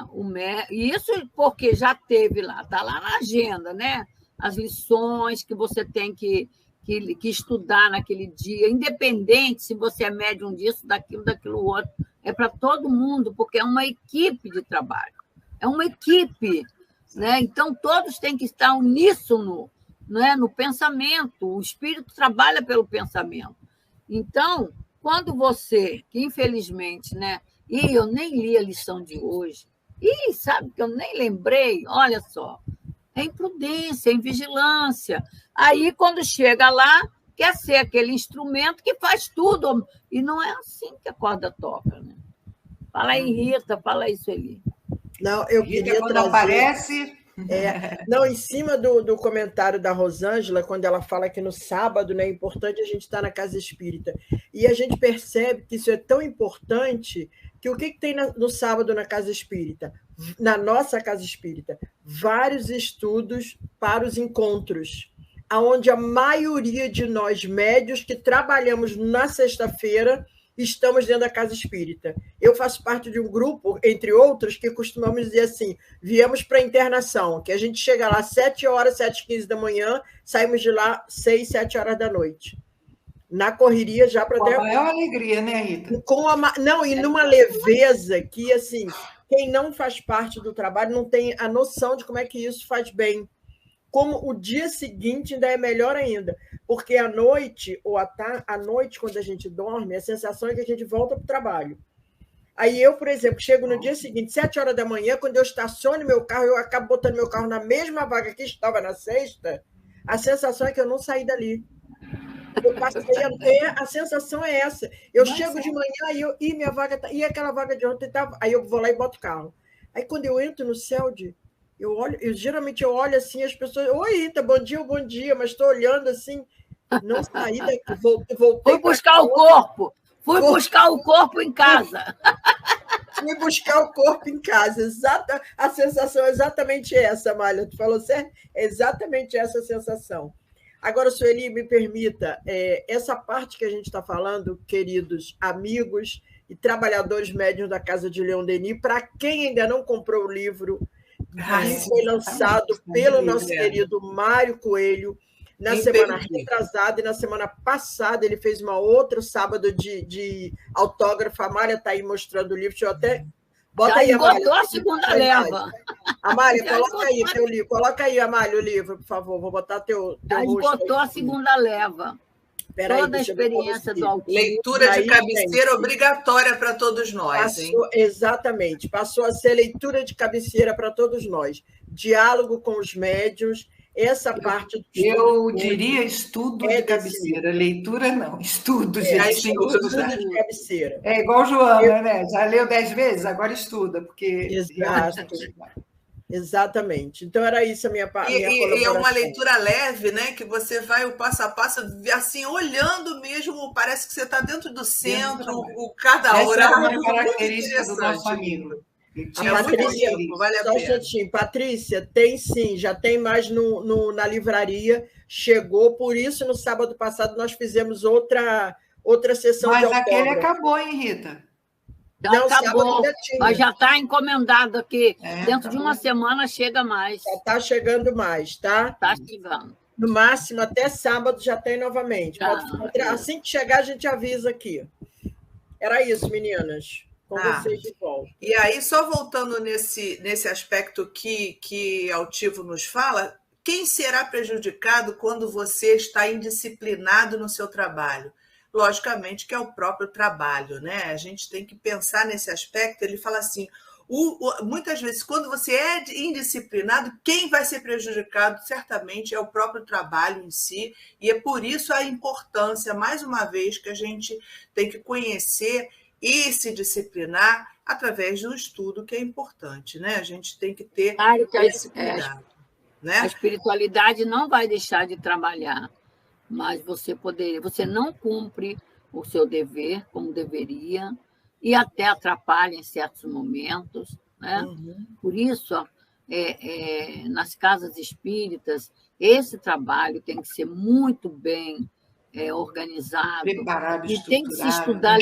S6: Isso porque já teve lá, está lá na agenda, né? As lições que você tem que estudar naquele dia, independente se você é médium disso, daquilo outro. É para todo mundo, porque é uma equipe de trabalho. É uma equipe. Né? Então, todos têm que estar uníssono, né? No pensamento. O espírito trabalha pelo pensamento. Então, quando você, que infelizmente, né? E eu nem li a lição de hoje, e sabe que eu nem lembrei, olha só, é imprudência, é invigilância. Aí, quando chega lá, quer ser aquele instrumento que faz tudo, e não é assim que a corda toca. Né? Fala aí, Rita, fala aí, Sueli.
S8: Não, eu queria
S7: quando
S8: trazer...
S7: aparece...
S8: Não, em cima do comentário da Rosângela, quando ela fala que no sábado, né, é importante a gente estar na casa espírita. E a gente percebe que isso é tão importante que o que tem no sábado na casa espírita? Na nossa casa espírita, vários estudos para os encontros, onde a maioria de nós médios que trabalhamos na sexta-feira estamos dentro da casa espírita. Eu faço parte de um grupo, entre outros, que costumamos dizer assim, viemos para a internação, que a gente chega lá às 7 horas, 7h15 da manhã, saímos de lá 6, 7 horas da noite. Na correria já para
S7: ter... Com a maior alegria, né, Rita?
S8: Não, e numa leveza que, assim, quem não faz parte do trabalho não tem a noção de como é que isso faz bem. Como o dia seguinte ainda é melhor ainda, porque à noite, à noite, quando a gente dorme, a sensação é que a gente volta para o trabalho. Aí eu, por exemplo, chego no dia seguinte, 7 horas da manhã, quando eu estaciono meu carro, eu acabo botando meu carro na mesma vaga que estava na sexta, a sensação é que eu não saí dali. Eu passei, a sensação é essa. Eu chego de manhã e minha vaga tá, e aquela vaga de ontem estava. Aí eu vou lá e boto o carro. Aí quando eu entro no CELD, geralmente eu olho assim, as pessoas, oi, Rita, bom dia, mas estou olhando assim, não saí daqui, voltei.
S6: Fui buscar o corpo. Fui buscar o corpo em casa.
S8: Fui buscar o corpo em casa. A sensação é exatamente essa, Malha. Tu falou certo? É exatamente essa a sensação. Agora, Sueli, me permita, essa parte que a gente está falando, queridos amigos e trabalhadores médiuns da Casa de Leon Denis, para quem ainda não comprou o livro, que foi lançado pelo nosso querido Mário Coelho, na semana retrasada e na semana passada ele fez uma outra sábado de autógrafo. A Amália está aí mostrando o livro. Deixa eu até...
S6: Bota aí, Amália. A segunda leva.
S8: Amália, coloca aí teu livro. Coloca aí, Amália, o livro, por favor. Vou botar teu
S6: esgotou a segunda leva. Toda a experiência do autismo.
S5: Leitura de cabeceira obrigatória para todos nós.
S8: Exatamente. Passou a ser leitura de cabeceira para todos nós. Diálogo com os médiuns. Essa parte do
S7: eu diria estudo de cabeceira, leitura não, estudo, gente.
S8: Estudo de cabeceira.
S7: É igual Joana, né? Já leu 10 vezes, agora estuda, porque...
S8: Exato. Exatamente. Então, era isso a minha parte.
S5: E é uma leitura leve, né? Que você vai o passo a passo, assim, olhando mesmo, parece que você está dentro do centro, cada hora.
S7: Essa é uma característica do nosso amigo.
S8: Patrícia, tem sim, já tem mais na livraria, chegou, por isso no sábado passado nós fizemos outra sessão de autógrafo.
S7: Mas aquele acabou, hein, Rita?
S6: Não, acabou, mas já está encomendado aqui. Dentro de uma semana chega mais.
S8: Já está chegando mais, tá?
S6: Está chegando.
S8: No máximo, até sábado já tem novamente. Assim que chegar, a gente avisa aqui. Era isso, meninas. Com vocês de volta.
S5: E aí, só voltando nesse aspecto que Altivo nos fala, quem será prejudicado quando você está indisciplinado no seu trabalho? Logicamente que é o próprio trabalho, né? A gente tem que pensar nesse aspecto. Ele fala assim, muitas vezes, quando você é indisciplinado, quem vai ser prejudicado certamente é o próprio trabalho em si, e é por isso a importância, mais uma vez, que a gente tem que conhecer e se disciplinar através do estudo, que é importante, né? A gente tem que ter esse cuidado. Né?
S6: A espiritualidade não vai deixar de trabalhar, mas você não cumpre o seu dever como deveria e até atrapalha em certos momentos. Né? Por isso, nas casas espíritas, esse trabalho tem que ser muito bem organizado.
S7: Preparado,
S6: e tem que se estudar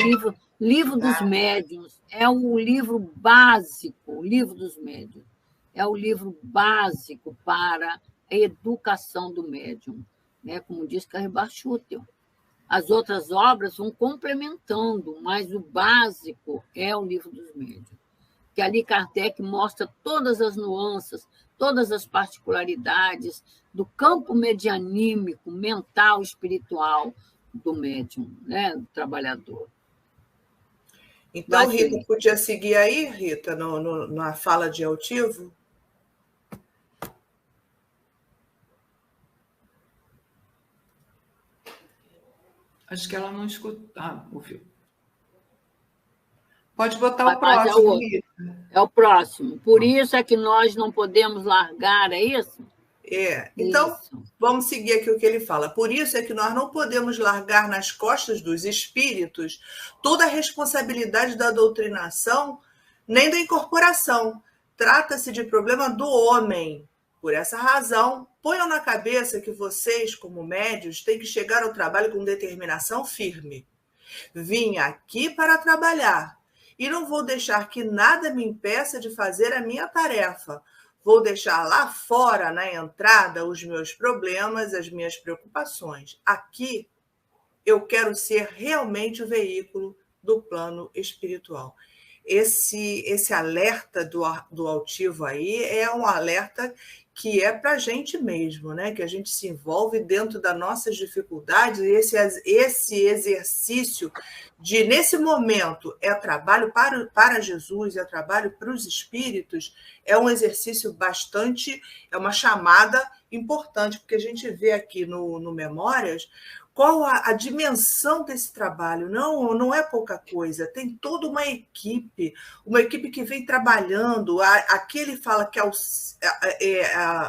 S6: livro dos médiuns. É o livro básico, o livro dos médiuns. É o livro básico para a educação do médium, né? Como diz Carribar Schutel. As outras obras vão complementando, mas o básico é o livro dos médiuns. Que ali Kardec mostra todas as nuances, todas as particularidades do campo medianímico, mental, espiritual do médium, né? Do trabalhador.
S5: Então, Rita, podia seguir aí, Rita, na fala de Altivo?
S7: Acho que ela não escuta. Ouviu. Pode botar o próximo, Rita.
S6: É o próximo. Por isso é que nós não podemos largar, é isso?
S5: Então, vamos seguir aqui o que ele fala. Por isso é que nós não podemos largar nas costas dos espíritos toda a responsabilidade da doutrinação, nem da incorporação. Trata-se de problema do homem. Por essa razão, ponham na cabeça que vocês, como médios, têm que chegar ao trabalho com determinação firme. Vim aqui para trabalhar e não vou deixar que nada me impeça de fazer a minha tarefa. Vou deixar lá fora, na entrada, os meus problemas, as minhas preocupações. Aqui, eu quero ser realmente o veículo do plano espiritual. Esse alerta do altivo aí é um alerta que é para a gente mesmo, né? Que a gente se envolve dentro das nossas dificuldades, e esse exercício de, nesse momento, é trabalho para Jesus, é trabalho para os espíritos, é um exercício bastante, é uma chamada importante, porque a gente vê aqui no Memórias qual a dimensão desse trabalho. Não é pouca coisa, tem toda uma equipe que vem trabalhando. Aqui ele fala que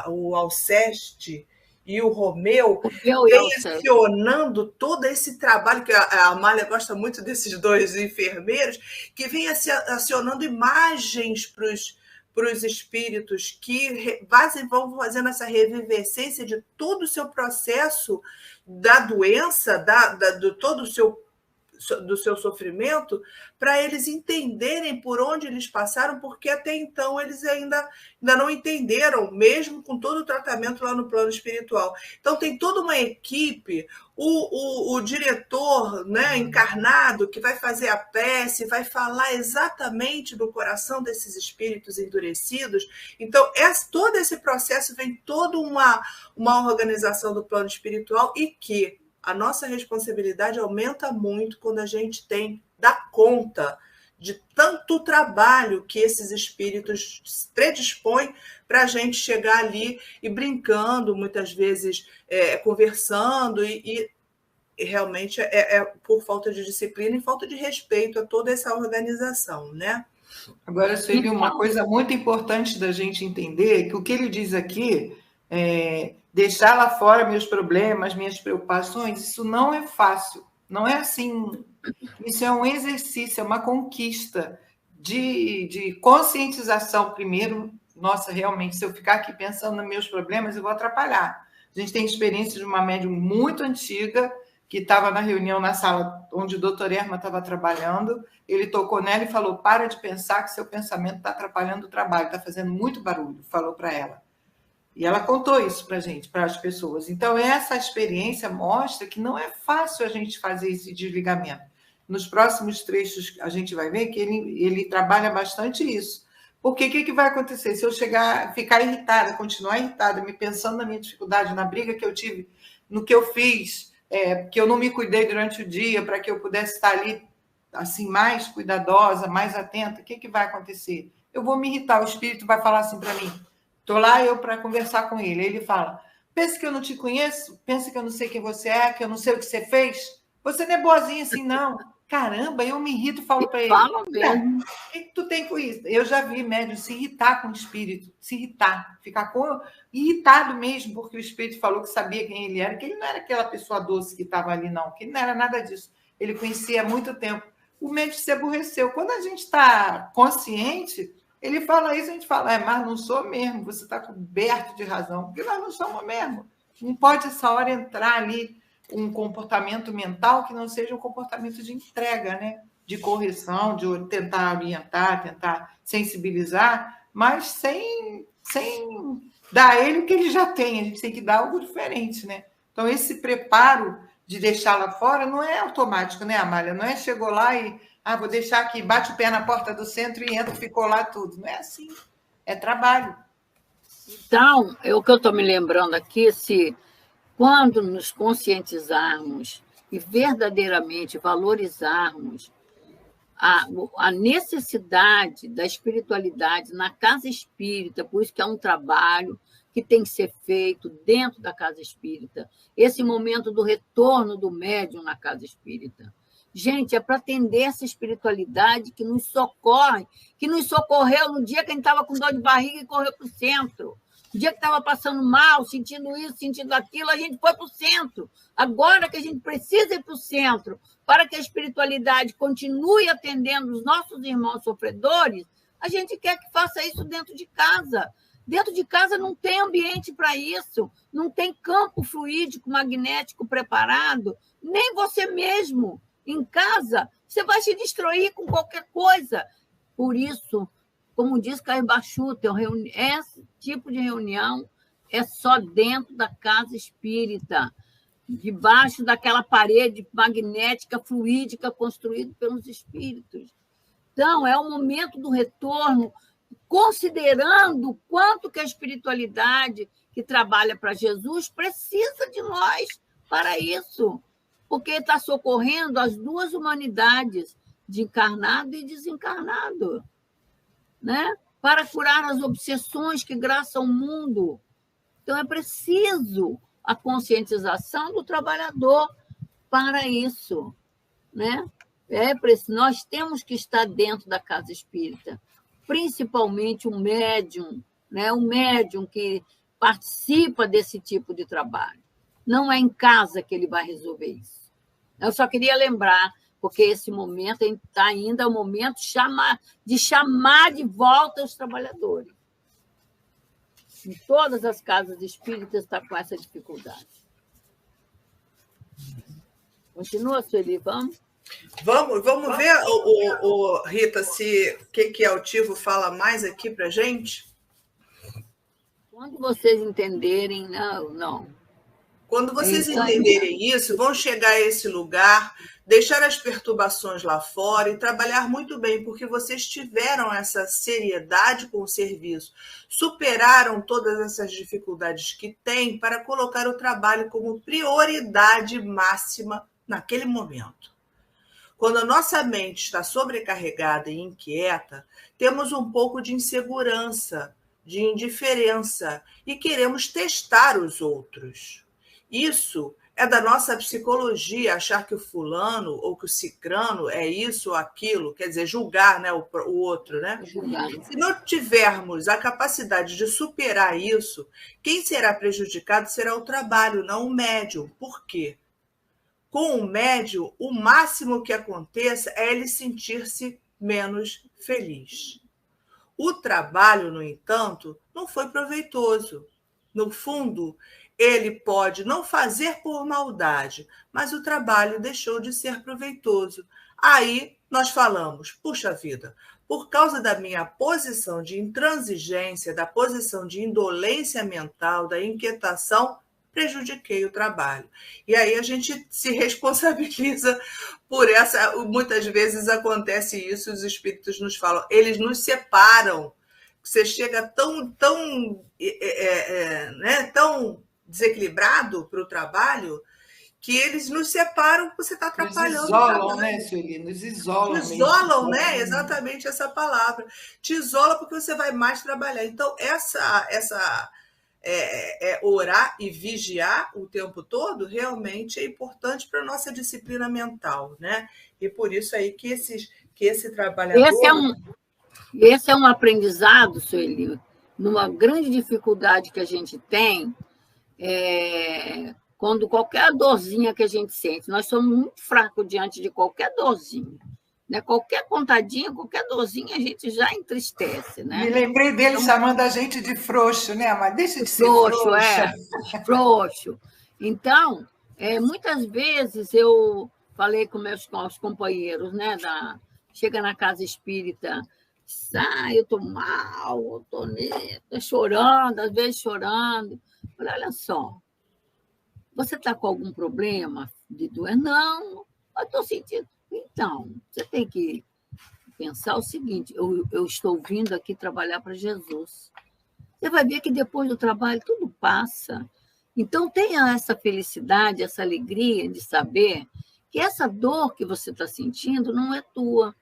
S5: o Alceste e o Romeu vem acionando todo esse trabalho, que a Amália gosta muito desses dois enfermeiros, que vem acionando imagens para os espíritos que vão fazendo essa revivescência de todo o seu processo da doença, do todo do seu sofrimento, para eles entenderem por onde eles passaram, porque até então eles ainda não entenderam, mesmo com todo o tratamento lá no plano espiritual. Então tem toda uma equipe, o diretor, né, encarnado, que vai fazer a prece, vai falar exatamente do coração desses espíritos endurecidos. Então todo esse processo vem toda uma organização do plano espiritual, e que a nossa responsabilidade aumenta muito quando a gente dá conta de tanto trabalho que esses espíritos predispõem para a gente chegar ali e brincando, muitas vezes conversando, e realmente é por falta de disciplina e falta de respeito a toda essa organização, né?
S7: Agora, Sueli, uma coisa muito importante da gente entender, que o que ele diz aqui é deixar lá fora meus problemas, minhas preocupações, isso não é fácil, não é assim. Isso é um exercício, é uma conquista de conscientização. Primeiro, nossa, realmente, se eu ficar aqui pensando nos meus problemas, eu vou atrapalhar. A gente tem experiência de uma médium muito antiga, que estava na reunião na sala onde o doutor Erma estava trabalhando. Ele tocou nela e falou: para de pensar que seu pensamento está atrapalhando o trabalho, está fazendo muito barulho, falou para ela. E ela contou isso para a gente, para as pessoas. Então, essa experiência mostra que não é fácil a gente fazer esse desligamento. Nos próximos trechos, a gente vai ver que ele trabalha bastante isso. Porque o que vai acontecer? Se eu ficar irritada, continuar irritada, me pensando na minha dificuldade, na briga que eu tive, no que eu fiz, que eu não me cuidei durante o dia, para que eu pudesse estar ali assim, mais cuidadosa, mais atenta, o que vai acontecer? Eu vou me irritar, o espírito vai falar assim para mim. Estou lá eu para conversar com ele. Ele fala: pensa que eu não te conheço? Pensa que eu não sei quem você é? Que eu não sei o que você fez? Você não é boazinha assim, não. Caramba, eu me irrito e falo para ele:
S6: fala mesmo.
S7: O que tu tem com isso? Eu já vi médium se irritar com o espírito, se irritar, ficar irritado mesmo, porque o espírito falou que sabia quem ele era, que ele não era aquela pessoa doce que estava ali, não, que ele não era nada disso. Ele conhecia há muito tempo. O médium se aborreceu. Quando a gente está consciente, ele fala isso, a gente fala: mas não sou mesmo, você está coberto de razão, porque nós não somos mesmo. Não pode, essa hora, entrar ali um comportamento mental que não seja um comportamento de entrega, né? De correção, de tentar orientar, tentar sensibilizar, mas sem dar a ele o que ele já tem. A gente tem que dar algo diferente, né? Então, esse preparo de deixar lá fora não é automático, né, Amália? Não é chegou lá e vou deixar aqui, bate o pé na porta do centro e entra, ficou lá tudo. Não é assim. É trabalho.
S6: Então, o que eu estou me lembrando aqui, quando nos conscientizarmos e verdadeiramente valorizarmos a necessidade da espiritualidade na casa espírita, por isso que é um trabalho que tem que ser feito dentro da casa espírita, esse momento do retorno do médium na casa espírita. Gente, é para atender essa espiritualidade que nos socorre, que nos socorreu no dia que a gente estava com dor de barriga e correu para o centro. No dia que estava passando mal, sentindo isso, sentindo aquilo, a gente foi para o centro. Agora que a gente precisa ir para o centro, para que a espiritualidade continue atendendo os nossos irmãos sofredores, a gente quer que faça isso dentro de casa. Dentro de casa não tem ambiente para isso, não tem campo fluídico, magnético preparado, nem você mesmo. Em casa, você vai se distrair com qualquer coisa. Por isso, como diz Caio Bachuta, esse tipo de reunião é só dentro da casa espírita, debaixo daquela parede magnética, fluídica, construída pelos espíritos. Então, é o momento do retorno, considerando o quanto que a espiritualidade que trabalha para Jesus precisa de nós para isso, porque está socorrendo as duas humanidades, de encarnado e desencarnado, né? Para curar as obsessões que graçam o mundo. Então, é preciso a conscientização do trabalhador para isso, né? Nós temos que estar dentro da casa espírita, principalmente o médium, né? O médium que participa desse tipo de trabalho. Não é em casa que ele vai resolver isso. Eu só queria lembrar, porque esse momento está ainda o momento de chamar de volta os trabalhadores. Em todas as casas espíritas está com essa dificuldade. Continua, Sueli, vamos?
S5: Vamos ver, Rita, o que Altivo fala mais aqui para a gente?
S6: Quando vocês entenderem, não.
S5: Quando vocês entenderem isso, vão chegar a esse lugar, deixar as perturbações lá fora e trabalhar muito bem, porque vocês tiveram essa seriedade com o serviço, superaram todas essas dificuldades que têm para colocar o trabalho como prioridade máxima naquele momento. Quando a nossa mente está sobrecarregada e inquieta, temos um pouco de insegurança, de indiferença e queremos testar os outros. Isso é da nossa psicologia, achar que o fulano ou que o cicrano é isso ou aquilo, quer dizer, julgar, né, o outro. Né?
S6: Julgar.
S5: Se não tivermos a capacidade de superar isso, quem será prejudicado será o trabalho, não o médium. Por quê? Com o médium, o máximo que aconteça é ele sentir-se menos feliz. O trabalho, no entanto, não foi proveitoso. No fundo, ele pode não fazer por maldade, mas o trabalho deixou de ser proveitoso. Aí nós falamos, puxa vida, por causa da minha posição de intransigência, da posição de indolência mental, da inquietação, prejudiquei o trabalho. E aí a gente se responsabiliza por essa. Muitas vezes acontece isso, os espíritos nos falam, eles nos separam. Você chega tão desequilibrado para o trabalho que eles nos separam porque você está atrapalhando.
S7: Nos isolam, né, Sueli? Nos isolam.
S5: Nos isolam, né? Exatamente essa palavra. Te isola porque você vai mais trabalhar. Então, orar e vigiar o tempo todo realmente é importante para a nossa disciplina mental, né? E por isso aí que esse trabalhador...
S6: Esse é um aprendizado, Sueli, numa grande dificuldade que a gente tem, quando qualquer dorzinha que a gente sente, nós somos muito fracos diante de qualquer dorzinha. Né? Qualquer contadinha, qualquer dorzinha, a gente já entristece. Né?
S7: Me lembrei dele chamando a gente de frouxo, né? Mas deixa de ser frouxa.
S6: Frouxo. Então, muitas vezes eu falei com os companheiros, né, chega na casa espírita, eu estou mal, eu estou chorando, às vezes chorando. Eu falei, olha só, você está com algum problema de doença? Não, eu estou sentindo. Então, você tem que pensar o seguinte, eu estou vindo aqui trabalhar para Jesus. Você vai ver que depois do trabalho tudo passa. Então, tenha essa felicidade, essa alegria de saber que essa dor que você está sentindo não é tua.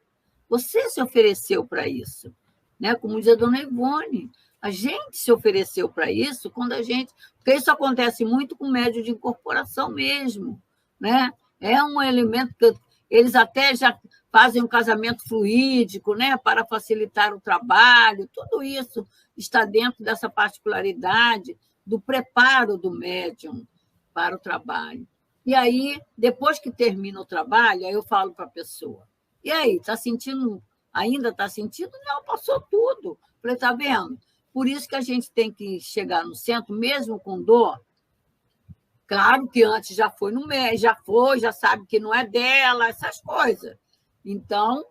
S6: Você se ofereceu para isso. Né? Como diz a dona Ivone, a gente se ofereceu para isso quando a gente... Porque isso acontece muito com médio de incorporação mesmo. Né? É um elemento que eles até já fazem um casamento fluídico, né, para facilitar o trabalho. Tudo isso está dentro dessa particularidade do preparo do médium para o trabalho. E aí, depois que termina o trabalho, aí eu falo para a pessoa, e aí, está sentindo, ainda está sentindo? Não, passou tudo. Falei, está vendo? Por isso que a gente tem que chegar no centro, mesmo com dor, Claro que antes já foi no mês, já sabe que não é dela, essas coisas. Então,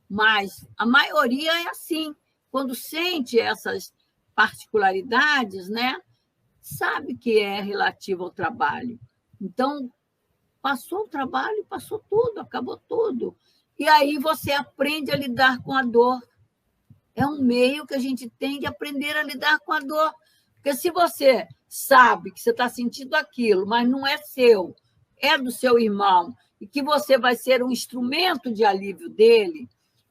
S6: mas a maioria é assim. Quando sente essas particularidades, né, sabe que é relativo ao trabalho. Então, passou o trabalho, passou tudo, acabou tudo. E aí você aprende a lidar com a dor. É um meio que a gente tem de aprender a lidar com a dor. Porque se você sabe que você está sentindo aquilo, mas não é seu, é do seu irmão, e que você vai ser um instrumento de alívio dele,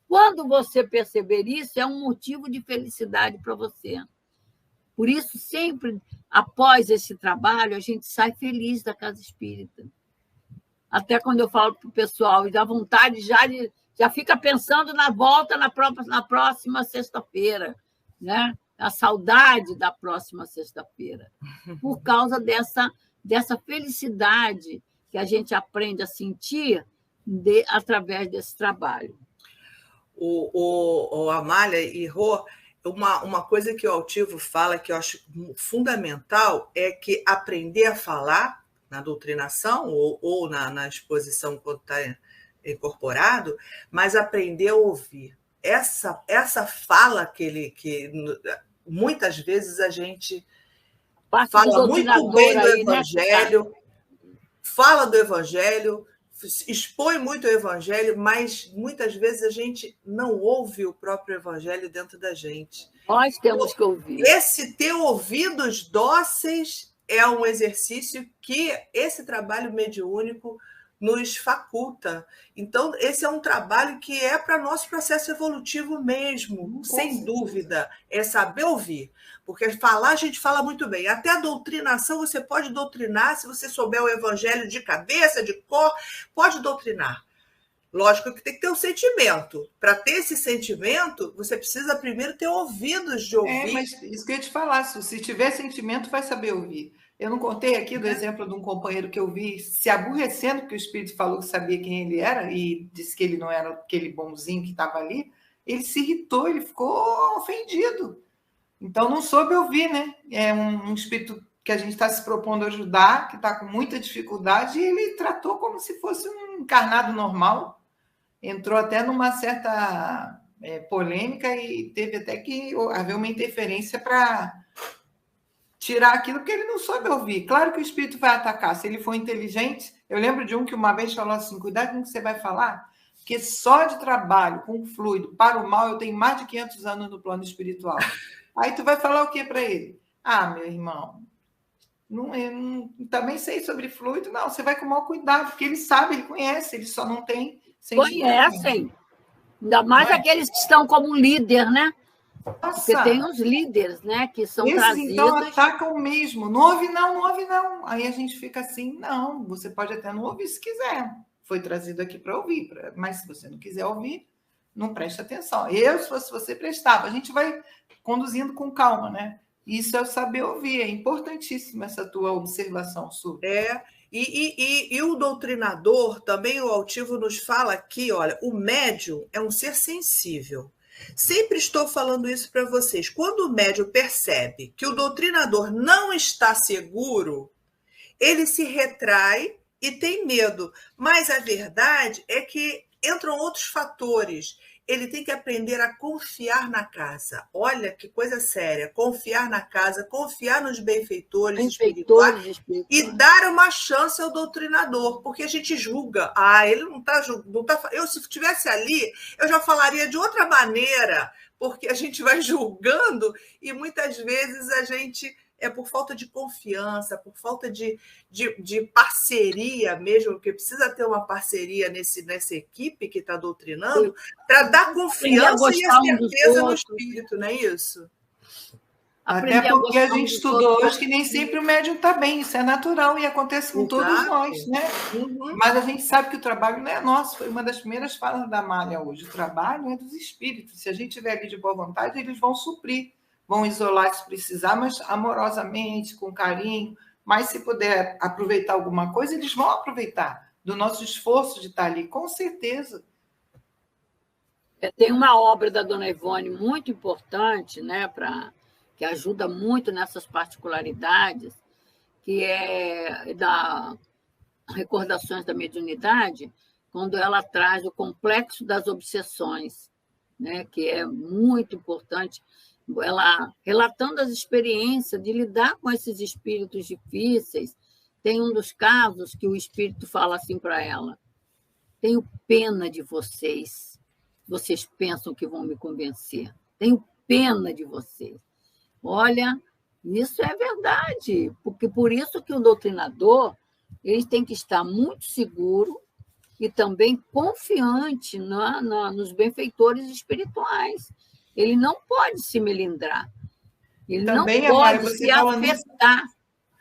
S6: quando você perceber isso, é um motivo de felicidade para você. Por isso, sempre, após esse trabalho, a gente sai feliz da casa espírita. Até quando eu falo para o pessoal, dá vontade já fica pensando na volta na próxima sexta-feira, né? A saudade da próxima sexta-feira, por causa dessa felicidade que a gente aprende a sentir através desse trabalho.
S5: O Amália e Rô, uma coisa que o Altivo fala que eu acho fundamental é que aprender a falar na doutrinação ou na exposição quando está incorporado, mas aprender a ouvir. Essa fala que muitas vezes a gente fala muito bem do Evangelho, fala do Evangelho, expõe muito o Evangelho, mas muitas vezes a gente não ouve o próprio Evangelho dentro da gente.
S6: Nós temos que ouvir.
S5: Esse ter ouvidos dóceis é um exercício que esse trabalho mediúnico nos faculta. Então, esse é um trabalho que é para nosso processo evolutivo mesmo, sem dúvida, é saber ouvir. Porque falar, a gente fala muito bem. Até a doutrinação, você pode doutrinar, se você souber o Evangelho de cabeça, de cor, pode doutrinar. Lógico que tem que ter um sentimento. Para ter esse sentimento, você precisa primeiro ter ouvidos de ouvir.
S7: Mas isso que eu ia te falar, se tiver sentimento, vai saber ouvir. Eu não contei aqui do exemplo de um companheiro que eu vi se aborrecendo porque o espírito falou que sabia quem ele era e disse que ele não era aquele bonzinho que estava ali. Ele se irritou, ele ficou ofendido. Então, não soube ouvir, né? É um espírito que a gente está se propondo ajudar, que está com muita dificuldade, e ele tratou como se fosse um encarnado normal. Entrou até numa certa polêmica e teve até que haver uma interferência para tirar aquilo que ele não soube ouvir. Claro que o espírito vai atacar, se ele for inteligente. Eu lembro de um que uma vez falou assim, cuidado com o que você vai falar, porque só de trabalho com fluido para o mal eu tenho mais de 500 anos no plano espiritual. Aí tu vai falar o que para ele? Ah, meu irmão, eu também sei sobre fluido. Não, você vai com o maior cuidado, porque ele sabe, ele conhece, ele só não tem sentimento.
S6: Conhecem. Ainda mais aqueles que estão como líder, né?
S7: Nossa.
S6: Porque tem os líderes, né, que são
S7: esses,
S6: trazidos...
S7: então, atacam mesmo. Não ouve, não, não ouve, não. Aí a gente fica assim, não, você pode até não ouvir se quiser. Foi trazido aqui para ouvir, mas se você não quiser ouvir, não preste atenção. Se fosse você, prestava. A gente vai conduzindo com calma, né? Isso é o saber ouvir. É importantíssima essa tua observação, Su.
S5: E o doutrinador, também o Altivo nos fala aqui, olha, o médium é um ser sensível. Sempre estou falando isso para vocês. Quando o médium percebe que o doutrinador não está seguro, ele se retrai e tem medo. Mas a verdade é que entram outros fatores. Ele tem que aprender a confiar na casa. Olha que coisa séria. Confiar na casa, confiar nos benfeitores espirituais e dar uma chance ao doutrinador, porque a gente julga. Ele não está julgando. Eu, se estivesse ali, eu já falaria de outra maneira, porque a gente vai julgando e muitas vezes a gente... É por falta de confiança, por falta de parceria mesmo, porque precisa ter uma parceria nessa equipe que está doutrinando, para dar confiança e a certeza no espírito, não é isso?
S7: Até porque a gente estudou hoje que nem sempre o médium está bem, isso é natural e acontece com todos nós, né? Mas a gente sabe que o trabalho não é nosso, foi uma das primeiras falas da Amália hoje, o trabalho é dos espíritos, se a gente estiver ali de boa vontade, eles vão suprir. Vão isolar se precisar, mas amorosamente, com carinho. Mas se puder aproveitar alguma coisa, eles vão aproveitar do nosso esforço de estar ali, com certeza.
S6: Tem uma obra da Dona Ivone muito importante, né, que ajuda muito nessas particularidades, que é da Recordações da Mediunidade, quando ela traz o complexo das obsessões, né, que é muito importante, ela relatando as experiências de lidar com esses espíritos difíceis. Tem um dos casos que o espírito fala assim para ela: tenho pena de vocês, vocês pensam que vão me convencer, tenho pena de vocês. Olha, isso é verdade, porque por isso que o doutrinador ele tem que estar muito seguro e também confiante nos benfeitores espirituais. Ele não pode se melindrar. Ele
S7: também,
S6: não pode
S7: Amália,
S6: se afetar.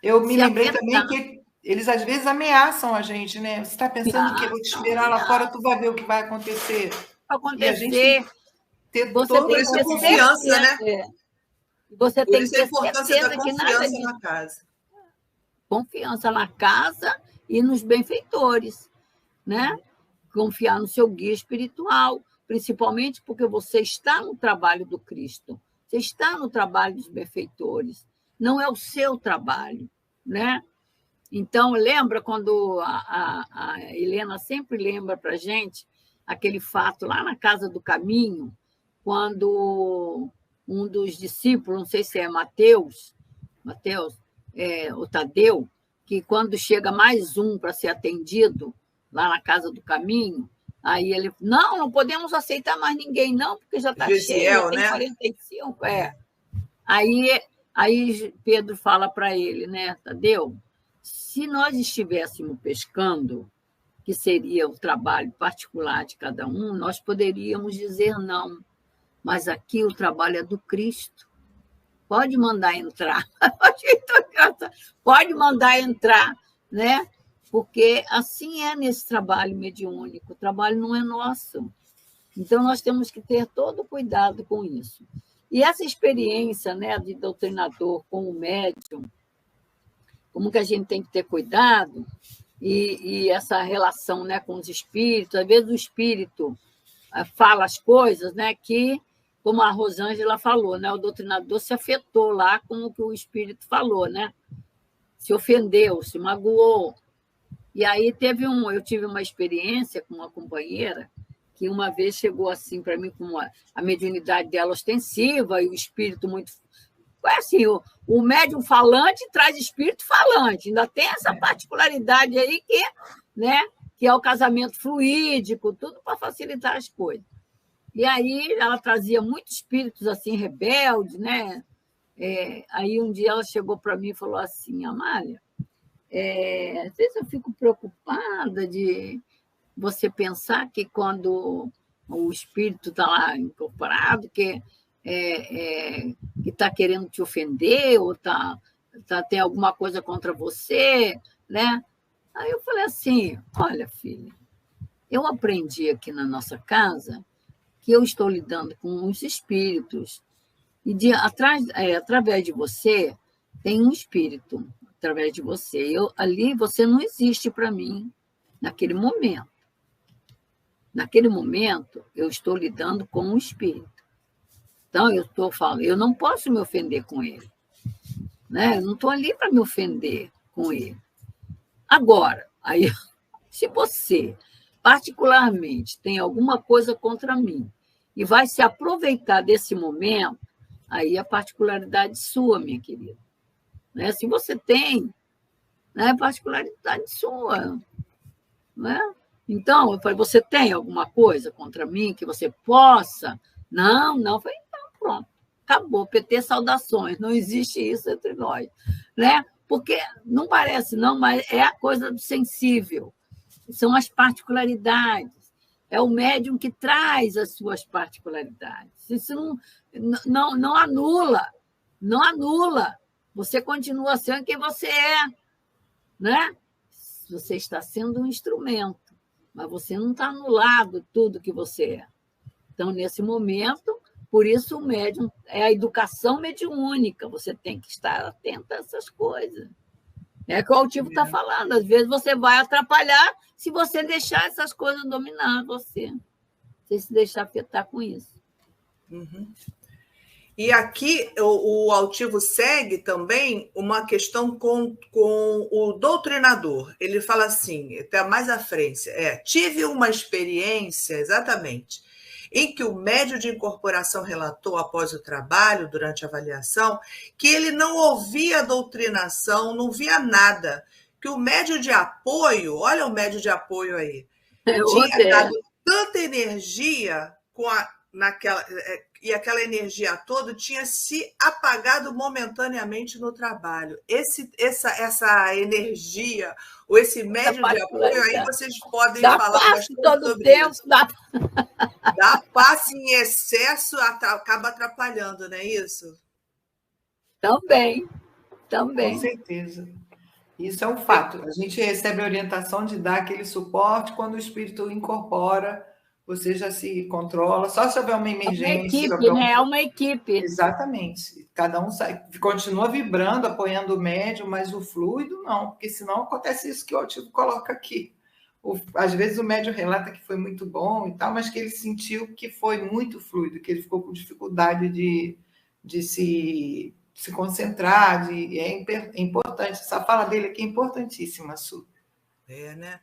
S7: Eu me lembrei também que eles às vezes ameaçam a gente, né? Você está pensando que eu vou te esperar lá fora, tu vai ver o que vai acontecer.
S6: Acontecer.
S7: E a gente ter
S6: você
S7: toda
S6: tem
S7: essa
S5: confiança, né?
S6: Você
S5: Por
S6: tem
S5: isso
S6: que ter
S5: a importância
S6: certeza
S5: da
S6: que nada
S5: confiança
S6: disso.
S5: na casa.
S6: Confiança na casa e nos benfeitores, né? Confiar no seu guia espiritual, principalmente porque você está no trabalho do Cristo, você está no trabalho dos benfeitores, não é o seu trabalho, né? Então, lembra quando a Helena sempre lembra para a gente aquele fato lá na Casa do Caminho, quando um dos discípulos, não sei se é Mateus, o Tadeu, que quando chega mais um para ser atendido lá na Casa do Caminho, aí ele, não podemos aceitar mais ninguém, não, porque já está cheio, tem 45. Aí Pedro fala para ele, né, Tadeu, se nós estivéssemos pescando, que seria o trabalho particular de cada um, nós poderíamos dizer não, mas aqui o trabalho é do Cristo. Pode mandar entrar. Pode mandar entrar, né? Porque assim é nesse trabalho mediúnico. O trabalho não é nosso. Então, nós temos que ter todo cuidado com isso. E essa experiência, né, de doutrinador com o médium, como que a gente tem que ter cuidado, e essa relação, né, com os espíritos. Às vezes o espírito fala as coisas, né, que, como a Rosângela falou, né, o doutrinador se afetou lá com o que o espírito falou, né? Se ofendeu, se magoou. E aí eu tive uma experiência com uma companheira que uma vez chegou assim para mim com a mediunidade dela ostensiva e o espírito muito... É assim, o médium falante traz espírito falante. Ainda tem essa particularidade aí né, que é o casamento fluídico, tudo para facilitar as coisas. E aí ela trazia muitos espíritos assim, rebeldes, né? Aí um dia ela chegou para mim e falou assim: Amália, às vezes eu fico preocupada de você pensar que quando o espírito está lá incorporado, que está querendo te ofender ou tem alguma coisa contra você, né? Aí eu falei assim: olha, filha, eu aprendi aqui na nossa casa que eu estou lidando com os espíritos e através de você tem um espírito, através de você. Ali você não existe para mim naquele momento. Naquele momento, eu estou lidando com um espírito. Então, eu estou falando, eu não posso me ofender com ele. Né? Eu não estou ali para me ofender com ele. Agora, aí, se você, particularmente, tem alguma coisa contra mim e vai se aproveitar desse momento, aí é particularidade sua, minha querida. Né? Se você tem, né, particularidade sua. Né? Então, eu falei, você tem alguma coisa contra mim que você possa? Não. Eu falei, então, pronto, acabou, PT, saudações, não existe isso entre nós. Né? Porque não parece, não, mas é a coisa do sensível. São as particularidades. É o médium que traz as suas particularidades. Isso não anula. Não anula. Você continua sendo quem você é. Né? Você está sendo um instrumento, mas você não está anulado tudo que você é. Então, nesse momento, por isso o médium é a educação mediúnica. Você tem que estar atento a essas coisas. É o que o Altivo está falando. Às vezes você vai atrapalhar se você deixar essas coisas dominar você. Você se deixar afetar com isso.
S5: Uhum. E aqui o altivo segue também uma questão com o doutrinador. Ele fala assim, até mais à frente, tive uma experiência, exatamente, em que o médium de incorporação relatou após o trabalho, durante a avaliação, que ele não ouvia a doutrinação, não via nada, que o médium de apoio, olha o médium de apoio aí, tinha dado tanta energia e aquela energia toda tinha se apagado momentaneamente no trabalho. Essa energia, ou esse médium de apoio, aí vocês podem falar bastante sobre isso. Dá passe em excesso, acaba atrapalhando, não é isso?
S6: Também.
S7: Com certeza. Isso é um fato. A gente recebe a orientação de dar aquele suporte quando o espírito incorpora, você já se controla, só se houver uma emergência.
S6: É uma equipe, né? É uma equipe.
S7: Exatamente. Cada um continua vibrando, apoiando o médium, mas o fluido não, porque senão acontece isso que o altivo coloca aqui. Às vezes o médium relata que foi muito bom e tal, mas que ele sentiu que foi muito fluido, que ele ficou com dificuldade de se concentrar. É importante. Essa fala dele aqui é importantíssima, Su.
S5: Né?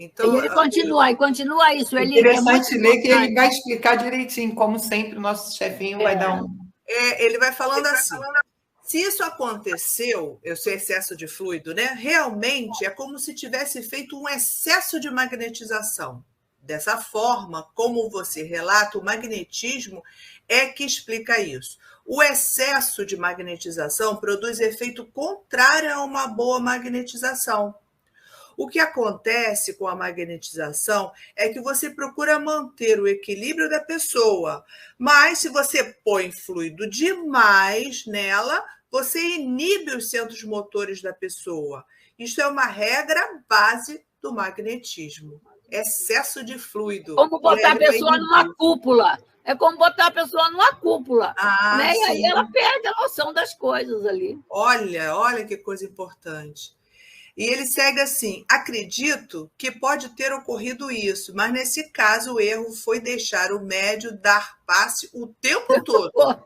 S5: Então,
S6: e ele continua isso.
S7: Interessante ler que ele vai explicar direitinho, como sempre, o nosso chefinho vai dar um...
S5: ele vai falando assim, se isso aconteceu, esse excesso de fluido, né, realmente é como se tivesse feito um excesso de magnetização. Dessa forma, como você relata, o magnetismo é que explica isso. O excesso de magnetização produz efeito contrário a uma boa magnetização. O que acontece com a magnetização é que você procura manter o equilíbrio da pessoa, mas se você põe fluido demais nela, você inibe os centros motores da pessoa. Isso é uma regra base do magnetismo. Excesso de fluido.
S6: Como botar a pessoa numa cúpula. É como botar a pessoa numa cúpula. Né? E aí ela perde a noção das coisas ali.
S5: Olha que coisa importante. E ele segue assim, acredito que pode ter ocorrido isso, mas nesse caso o erro foi deixar o médium dar passe o tempo todo.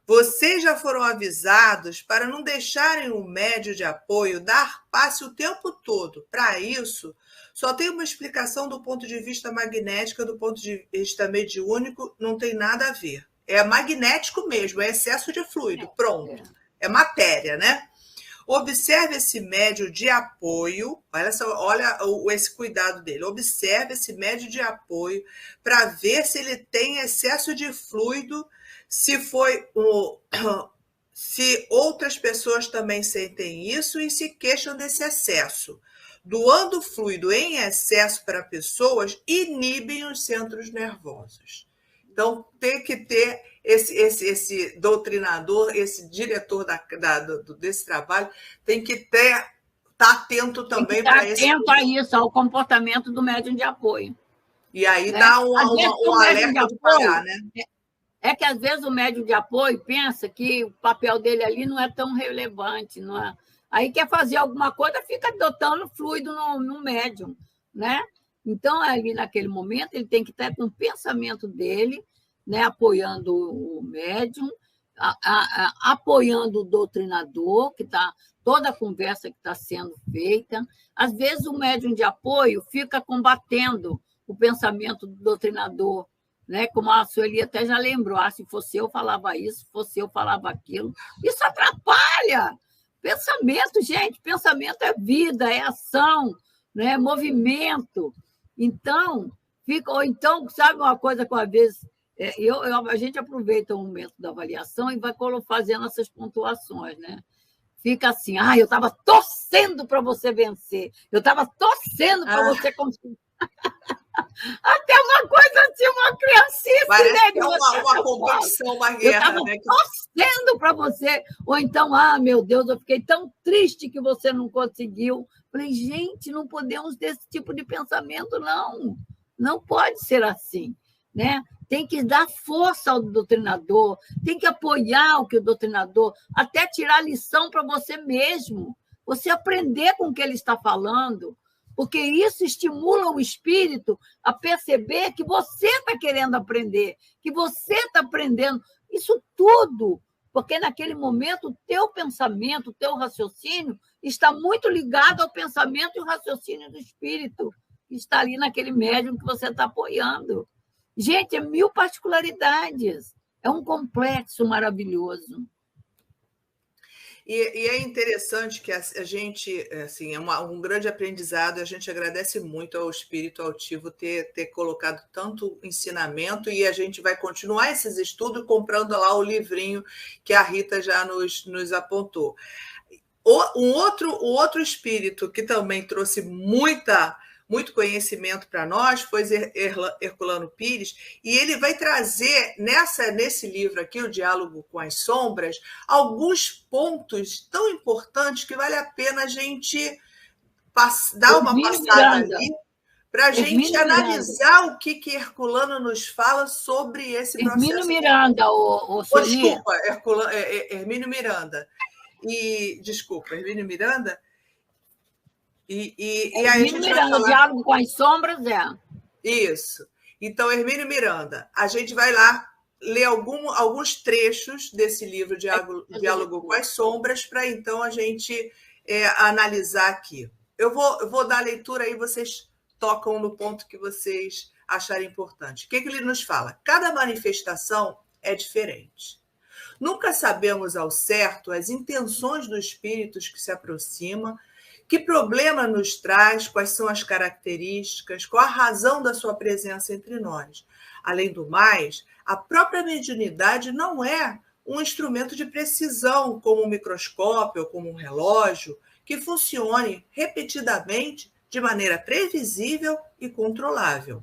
S5: Vocês já foram avisados para não deixarem o médium de apoio dar passe o tempo todo. Para isso, só tem uma explicação do ponto de vista magnético, do ponto de vista mediúnico, não tem nada a ver. É magnético mesmo, é excesso de fluido, pronto. É matéria, né? Observe esse médium de apoio, olha esse cuidado dele. Observe esse médium de apoio para ver se ele tem excesso de fluido, se outras pessoas também sentem isso e se queixam desse excesso. Doando fluido em excesso para pessoas inibem os centros nervosos. Então, tem que ter esse doutrinador, esse diretor desse trabalho, tem que estar atento também para isso.
S6: Atento a isso, ao comportamento do médium de apoio.
S5: E aí dá um alerta de parar, né?
S6: É que, às vezes, o médium de apoio pensa que o papel dele ali não é tão relevante, não é? Aí quer fazer alguma coisa, fica dotando fluido no médium, né? Então, ali naquele momento, ele tem que estar com o pensamento dele, né, apoiando o médium, apoiando o doutrinador, que está toda a conversa que está sendo feita. Às vezes, o médium de apoio fica combatendo o pensamento do doutrinador, né? Como a Sueli até já lembrou, se fosse eu falava isso, se fosse eu falava aquilo. Isso atrapalha. Pensamento, gente, pensamento é vida, é ação, né? É movimento. Então, sabe uma coisa que às vezes a gente aproveita o momento da avaliação e vai fazendo essas pontuações, né? Fica assim, eu estava torcendo para você vencer, eu estava torcendo para você conseguir. Até uma coisa assim, uma criancice.
S5: Parece, né? Que é uma competição, uma guerra.
S6: Eu estava torcendo para você. Ou então, meu Deus, eu fiquei tão triste que você não conseguiu. Falei, gente, não podemos ter esse tipo de pensamento, não. Não pode ser assim, né? Tem que dar força ao doutrinador, tem que apoiar o que o doutrinador, até tirar lição para você mesmo, você aprender com o que ele está falando, porque isso estimula o espírito a perceber que você está querendo aprender, que você está aprendendo. Isso tudo, porque naquele momento o teu pensamento, o teu raciocínio está muito ligado ao pensamento e ao raciocínio do espírito, que está ali naquele médium que você está apoiando. Gente, é 1000 particularidades. É um complexo maravilhoso.
S5: E é interessante que a gente, assim, é um grande aprendizado, a gente agradece muito ao Espírito Altivo ter colocado tanto ensinamento, e a gente vai continuar esses estudos comprando lá o livrinho que a Rita já nos apontou. O outro espírito que também trouxe muito conhecimento para nós foi Herculano Pires, e ele vai trazer nesse livro aqui, O Diálogo com as Sombras, alguns pontos tão importantes que vale a pena a gente dar uma passada ali para a gente analisar o que Herculano nos fala sobre esse processo.
S6: Hermínio Miranda,
S5: desculpa, Hermínio Miranda. Hermínio Miranda. E aí a gente vai falar...
S6: Diálogo com as Sombras,
S5: Isso. Então, Hermínio Miranda, a gente vai lá ler alguns trechos desse livro, Diálogo com as Sombras, para então a gente analisar aqui. Eu vou dar a leitura aí, vocês tocam no ponto que vocês acharem importante. O que ele nos fala? Cada manifestação é diferente. Nunca sabemos ao certo as intenções dos espíritos que se aproximam, que problema nos traz, quais são as características, qual a razão da sua presença entre nós. Além do mais, a própria mediunidade não é um instrumento de precisão, como um microscópio ou como um relógio, que funcione repetidamente de maneira previsível e controlável.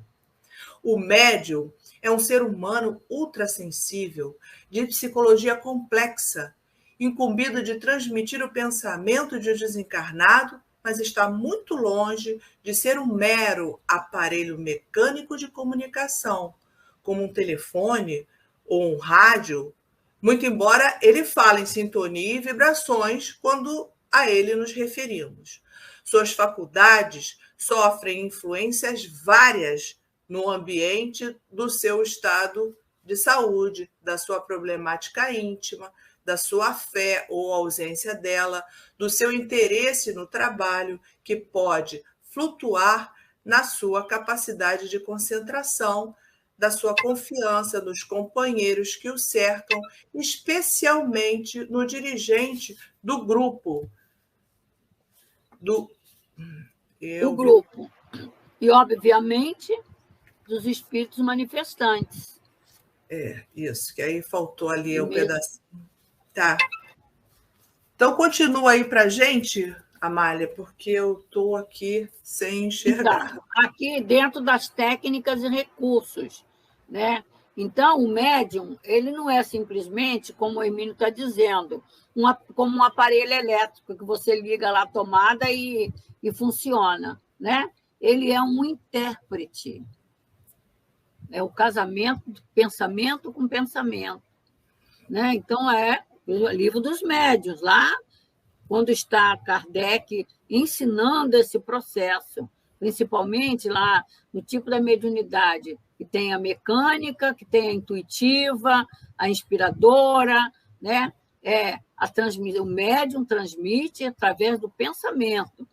S5: O médium é um ser humano ultrassensível, de psicologia complexa, incumbido de transmitir o pensamento de um desencarnado, mas está muito longe de ser um mero aparelho mecânico de comunicação, como um telefone ou um rádio, muito embora ele fale em sintonia e vibrações quando a ele nos referimos. Suas faculdades sofrem influências várias no ambiente do seu estado de saúde, da sua problemática íntima, da sua fé ou ausência dela, do seu interesse no trabalho, que pode flutuar na sua capacidade de concentração, da sua confiança nos companheiros que o cercam, especialmente no dirigente do grupo. Do
S6: grupo. E, obviamente, dos espíritos manifestantes.
S5: Isso, que aí faltou ali um pedacinho. Tá. Então, continua aí para a gente, Amália, porque eu estou aqui sem enxergar.
S6: Então, aqui dentro das técnicas e recursos, né? Então, o médium, ele não é simplesmente, como o Hermínio está dizendo, como um aparelho elétrico que você liga lá a tomada e funciona, né? Ele é um intérprete. É o casamento de pensamento com pensamento, né? Então, é o livro dos médiuns, lá, quando está Kardec ensinando esse processo, principalmente lá no tipo da mediunidade, que tem a mecânica, que tem a intuitiva, a inspiradora, né? O médium transmite através do pensamento.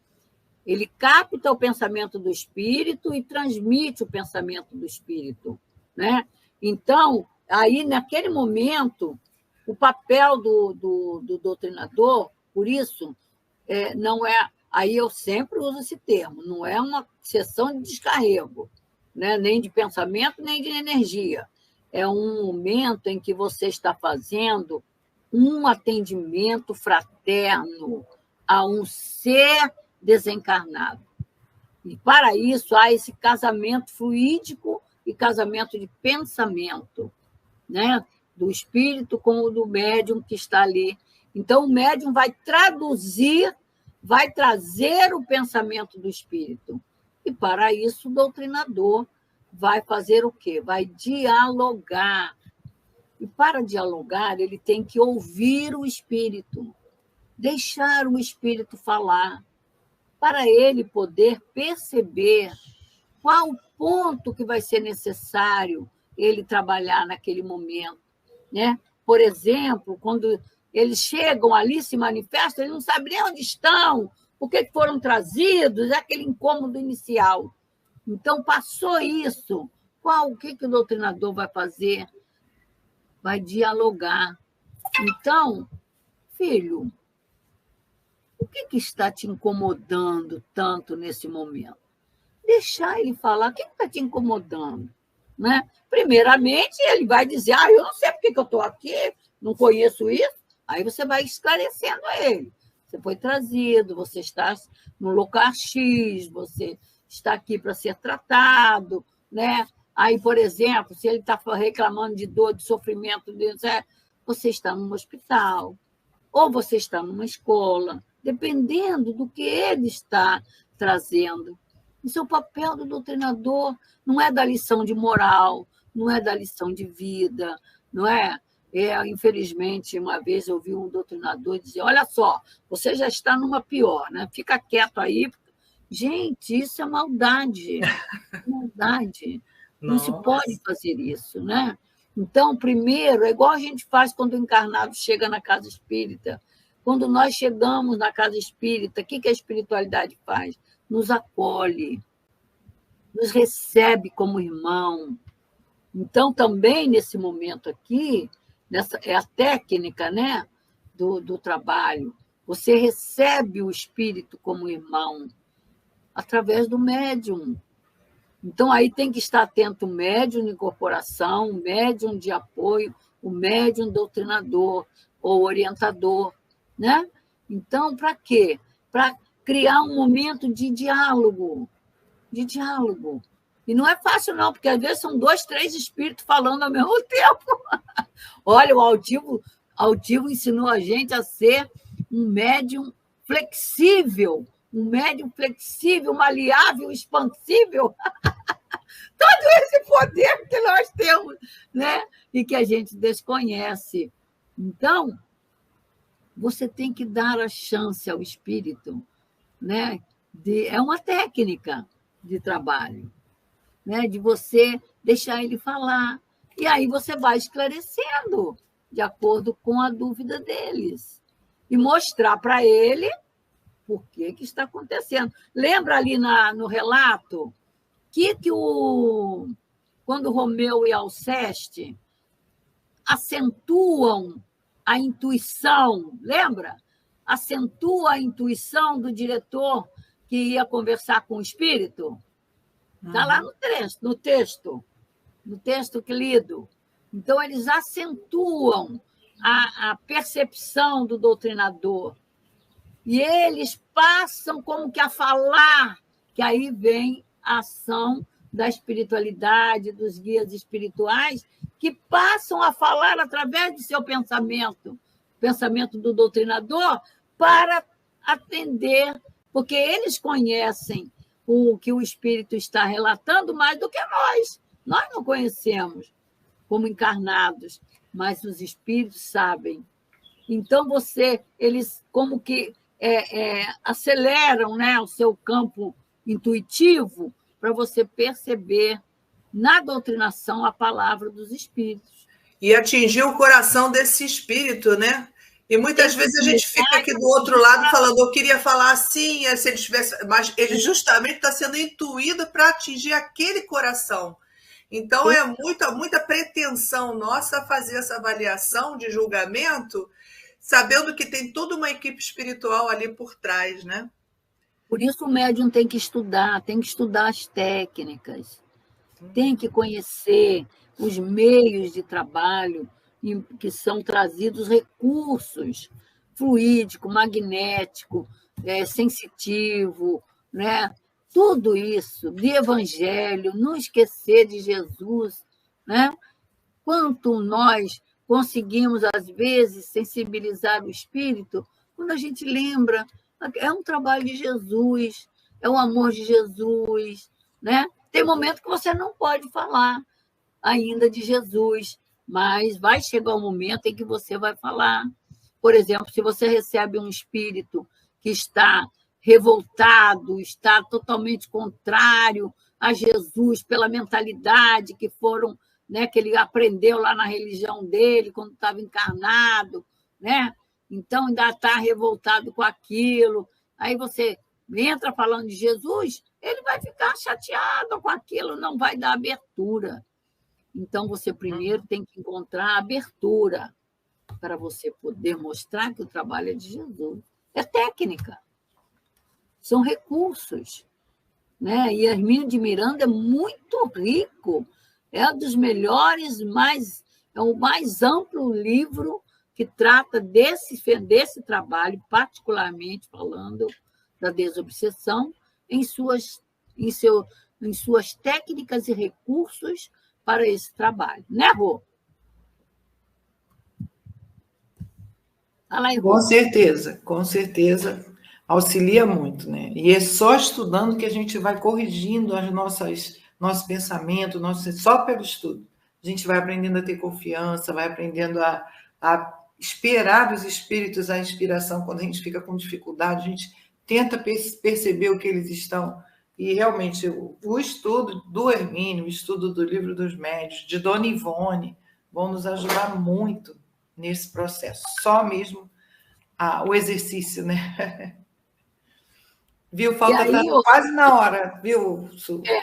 S6: Ele capta o pensamento do espírito e transmite o pensamento do espírito, né? Então, aí, naquele momento, o papel do doutrinador, por isso, não é... Aí eu sempre uso esse termo, não é uma sessão de descarrego, né? Nem de pensamento, nem de energia. É um momento em que você está fazendo um atendimento fraterno a um ser desencarnado. E, para isso, há esse casamento fluídico e casamento de pensamento, né? Do espírito com o do médium que está ali. Então, o médium vai traduzir, vai trazer o pensamento do espírito. E, para isso, o doutrinador vai fazer o quê? Vai dialogar. E, para dialogar, ele tem que ouvir o espírito, deixar o espírito falar, para ele poder perceber qual o ponto que vai ser necessário ele trabalhar naquele momento, né? por exemplo, quando eles chegam ali, se manifestam, eles não sabem nem onde estão, por que foram trazidos, é aquele incômodo inicial. Então, passou isso. O que o doutrinador vai fazer? Vai dialogar. Então, filho, o que está te incomodando tanto nesse momento? Deixar ele falar. O que está te incomodando? Né? Primeiramente, ele vai dizer, eu não sei por que eu estou aqui, não conheço isso. Aí você vai esclarecendo a ele. Você foi trazido, você está no local X, você está aqui para ser tratado, né? Aí, por exemplo, se ele está reclamando de dor, de sofrimento, você está num hospital, ou você está numa escola, dependendo do que ele está trazendo. Isso é o papel do doutrinador, não é da lição de moral, não é da lição de vida, não é? Infelizmente, uma vez eu ouvi um doutrinador dizer, olha só, você já está numa pior, né? Fica quieto aí. Gente, isso é maldade. Maldade. Não se pode fazer isso, né? Então, primeiro, é igual a gente faz quando o encarnado chega na casa espírita. Quando nós chegamos na casa espírita, o que a espiritualidade faz? Nos acolhe, nos recebe como irmão. Então, também, nesse momento aqui, é a técnica, né, do trabalho. Você recebe o espírito como irmão através do médium. Então, aí tem que estar atento o médium de incorporação, o médium de apoio, o médium doutrinador ou orientador, né? Então, para quê? Para criar um momento de diálogo. E não é fácil, não, porque às vezes são 2, 3 espíritos falando ao mesmo tempo. Olha, o Altivo ensinou a gente a ser um médium flexível, maleável, expansível. Todo esse poder que nós temos, né? E que a gente desconhece. Então, você tem que dar a chance ao espírito, né? É uma técnica de trabalho, né? De você deixar ele falar. E aí você vai esclarecendo de acordo com a dúvida deles. E mostrar para ele por que está acontecendo. Lembra ali no relato quando Romeu e Alceste acentuam a intuição, lembra? Acentua a intuição do diretor que ia conversar com o espírito? Está lá no texto que lido. Então, eles acentuam a percepção do doutrinador. E eles passam como que a falar, que aí vem a ação da espiritualidade, dos guias espirituais, que passam a falar através do seu pensamento, o pensamento do doutrinador, para atender, porque eles conhecem o que o espírito está relatando mais do que nós. Nós não conhecemos como encarnados, mas os espíritos sabem. Então, eles como que aceleram, né, o seu campo intuitivo para você perceber na doutrinação a palavra dos espíritos.
S5: E atingir o coração desse espírito, né? E muitas vezes a gente fica aqui do outro lado falando, eu queria falar assim, se ele tivesse... Mas ele justamente está sendo intuído para atingir aquele coração. Então, é muita pretensão nossa fazer essa avaliação de julgamento, sabendo que tem toda uma equipe espiritual ali por trás, né?
S6: Por isso o médium tem que estudar as técnicas, tem que conhecer os meios de trabalho que são trazidos, recursos fluídico, magnético, sensitivo, né? Tudo isso, de evangelho, não esquecer de Jesus, né? Quanto nós conseguimos, às vezes, sensibilizar o espírito, quando a gente lembra, é um trabalho de Jesus, é o amor de Jesus, né? Tem momento que você não pode falar ainda de Jesus, mas vai chegar um momento em que você vai falar. Por exemplo, se você recebe um espírito que está revoltado, está totalmente contrário a Jesus pela mentalidade que foram né, que ele aprendeu lá na religião dele, quando estava encarnado, né? Então, ainda está revoltado com aquilo. Aí você entra falando de Jesus, ele vai ficar chateado com aquilo, não vai dar abertura. Então, você primeiro tem que encontrar a abertura para você poder mostrar que o trabalho é de Jesus. É técnica. São recursos. Né? E Hermínio de Miranda é muito rico. É um dos melhores, é o mais amplo livro que trata desse trabalho, particularmente falando da desobsessão, em suas técnicas e recursos para esse trabalho. Né, Rô? Fala aí, Rô.
S7: Com certeza. Auxilia muito, né? E é só estudando que a gente vai corrigindo nosso pensamento, só pelo estudo. A gente vai aprendendo a ter confiança, vai aprendendo a esperar dos espíritos a inspiração quando a gente fica com dificuldade, a gente tenta perceber o que eles estão. E realmente o estudo do Hermínio, o estudo do Livro dos Médiuns, de Dona Ivone, vão nos ajudar muito nesse processo. Só mesmo o exercício, né? Viu? Falta quase na hora, viu?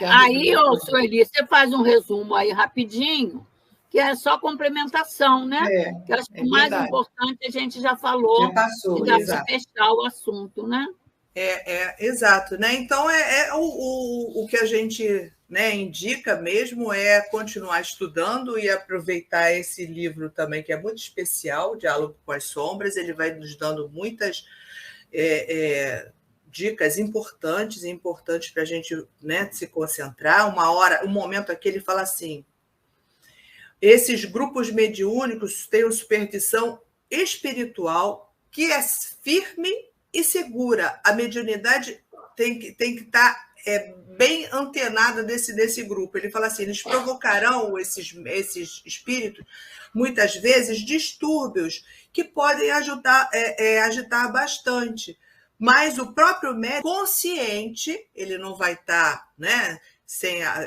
S6: Aí, Sueli, você faz um resumo aí rapidinho, que é só complementação, né? Que acho que o mais importante a gente já falou,
S7: já passou,
S6: e dá para fechar o assunto, né?
S5: Exato, né? Então, o que a gente, né, indica mesmo é continuar estudando e aproveitar esse livro também, que é muito especial, Diálogo com as Sombras. Ele vai nos dando muitas dicas importantes para a gente, né, se concentrar. Um momento aqui ele fala assim: esses grupos mediúnicos têm uma supervisão espiritual que é firme e segura. A mediunidade tem que estar bem antenada desse grupo. Ele fala assim: eles provocarão, esses espíritos, muitas vezes, distúrbios que podem agitar bastante. Mas o próprio médium consciente, ele não vai estar, né,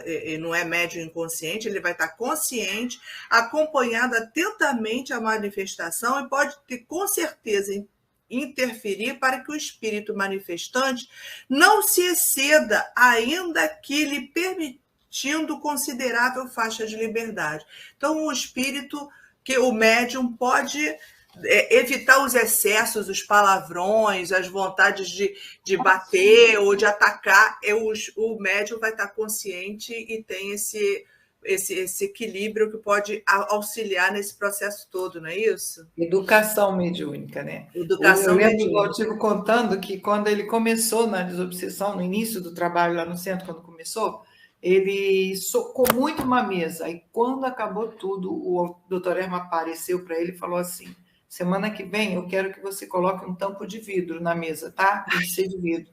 S5: ele não é médium inconsciente, ele vai estar consciente, acompanhando atentamente a manifestação e pode ter, com certeza, interferir para que o espírito manifestante não se exceda, ainda que lhe permitindo considerável faixa de liberdade. Então, o médium pode evitar os excessos, os palavrões, as vontades de bater ou de atacar. O médium vai estar consciente e tem esse equilíbrio que pode auxiliar nesse processo todo, não é isso?
S7: Educação mediúnica, né?
S5: Educação mediúnica.
S7: Eu estive contando que quando ele começou na desobsessão, no início do trabalho lá no centro, quando começou, ele socou muito uma mesa. E quando acabou tudo, o doutor Erma apareceu para ele e falou assim: semana que vem eu quero que você coloque um tampo de vidro na mesa, tá? Tem que ser de vidro.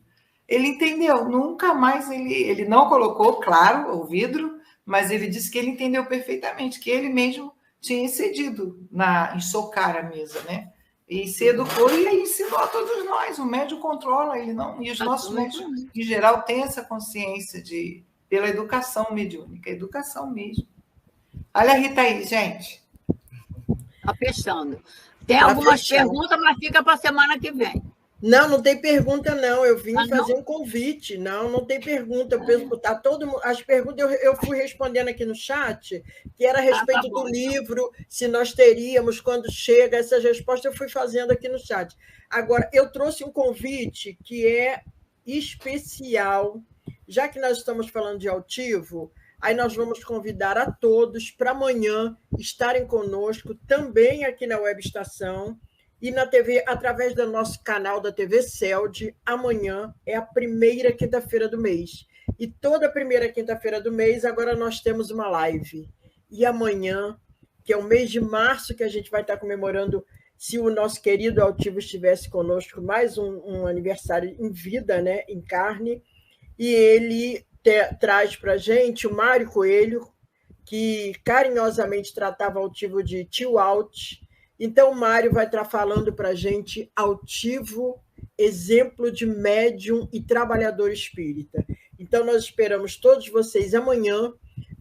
S7: Ele entendeu, nunca mais ele não colocou, claro, o vidro, mas ele disse que ele entendeu perfeitamente, que ele mesmo tinha excedido em socar a mesa, né? E se educou e ensinou a todos nós. O médium controla, ele não. E os nossos médicos, em geral, têm essa consciência pela educação mediúnica, educação mesmo. Olha a Rita aí, gente.
S6: Está fechando. Tem algumas perguntas, mas fica para a semana que vem.
S8: Não tem pergunta, não. Eu vim fazer um convite. Não tem pergunta. Tá as perguntas eu fui respondendo aqui no chat, que era a respeito do livro, se nós teríamos, quando chega, essas respostas eu fui fazendo aqui no chat. Agora, eu trouxe um convite que é especial, já que nós estamos falando de altivo, aí nós vamos convidar a todos para amanhã estarem conosco, também aqui na Web Estação, e na TV, através do nosso canal da TV CELD. Amanhã é a primeira quinta-feira do mês. E toda primeira quinta-feira do mês, agora nós temos uma live. E amanhã, que é o mês de março, que a gente vai estar comemorando, se o nosso querido altivo estivesse conosco, mais um aniversário em vida, né, em carne. E ele traz para a gente o Mário Coelho, que carinhosamente tratava altivo de tio Alt. Então, o Mário vai estar falando para a gente altivo, exemplo de médium e trabalhador espírita. Então, nós esperamos todos vocês amanhã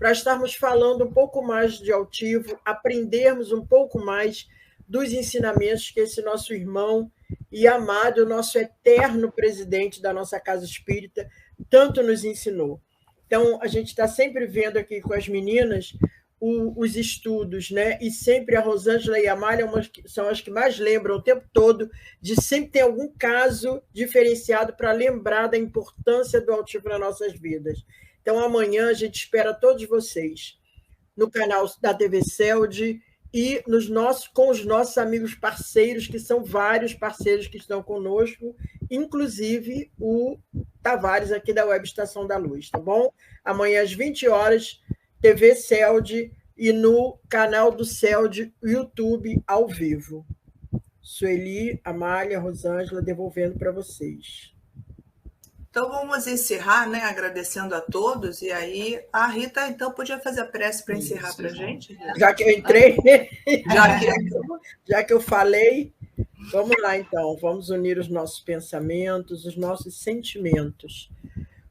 S8: para estarmos falando um pouco mais de Altivo, aprendermos um pouco mais dos ensinamentos que esse nosso irmão e amado, nosso eterno presidente da nossa Casa Espírita, tanto nos ensinou. Então, a gente está sempre vendo aqui com as meninas os estudos, né? E sempre a Rosângela e a Amália são as que mais lembram o tempo todo de sempre ter algum caso diferenciado para lembrar da importância do Altivo nas nossas vidas. Então, amanhã a gente espera todos vocês no canal da TV CELD e com os nossos amigos parceiros, que são vários parceiros que estão conosco, inclusive o Tavares aqui da Web Estação da Luz, tá bom? Amanhã às 20 horas, TV CELD e no canal do CELD, YouTube, ao vivo. Sueli, Amália, Rosângela, devolvendo para vocês.
S5: Então, vamos encerrar, né? Agradecendo a todos. E aí, a Rita, então, podia fazer a prece para encerrar para a gente?
S8: Já que eu entrei, já que eu falei, vamos lá, então. Vamos unir os nossos pensamentos, os nossos sentimentos,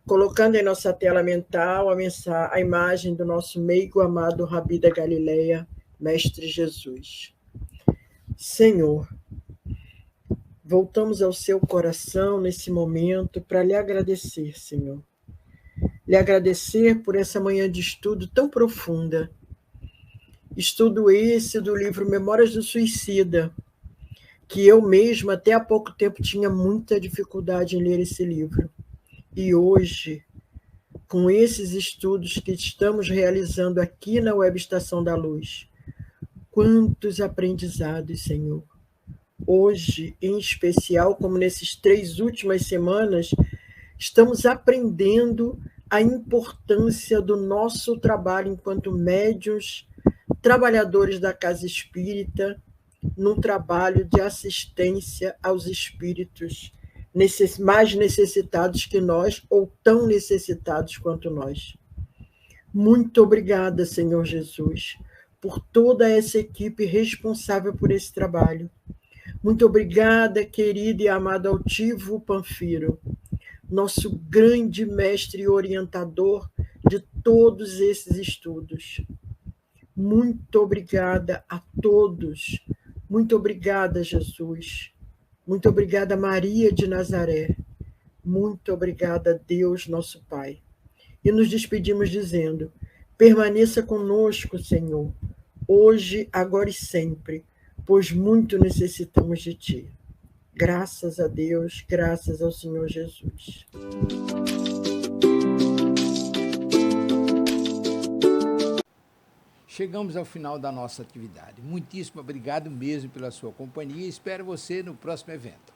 S8: colocando em nossa tela mental a imagem do nosso meigo amado Rabi da Galileia, Mestre Jesus. Senhor, voltamos ao seu coração nesse momento para lhe agradecer, Senhor. Lhe agradecer por essa manhã de estudo tão profunda. Estudo esse do livro Memórias do Suicida, que eu mesma até há pouco tempo tinha muita dificuldade em ler esse livro. E hoje, com esses estudos que estamos realizando aqui na Web Estação da Luz, quantos aprendizados, Senhor. Hoje, em especial, como nesses 3 últimas semanas, estamos aprendendo a importância do nosso trabalho enquanto médiuns, trabalhadores da Casa Espírita, num trabalho de assistência aos espíritos mais necessitados que nós, ou tão necessitados quanto nós. Muito obrigada, Senhor Jesus, por toda essa equipe responsável por esse trabalho. Muito obrigada, querido e amado Altivo Panfiro, nosso grande mestre e orientador de todos esses estudos. Muito obrigada a todos. Muito obrigada, Jesus. Muito obrigada, Maria de Nazaré. Muito obrigada, Deus, nosso Pai. E nos despedimos dizendo: permaneça conosco, Senhor, hoje, agora e sempre, pois muito necessitamos de Ti. Graças a Deus, graças ao Senhor Jesus.
S1: Chegamos ao final da nossa atividade. Muitíssimo obrigado mesmo pela sua companhia e espero você no próximo evento.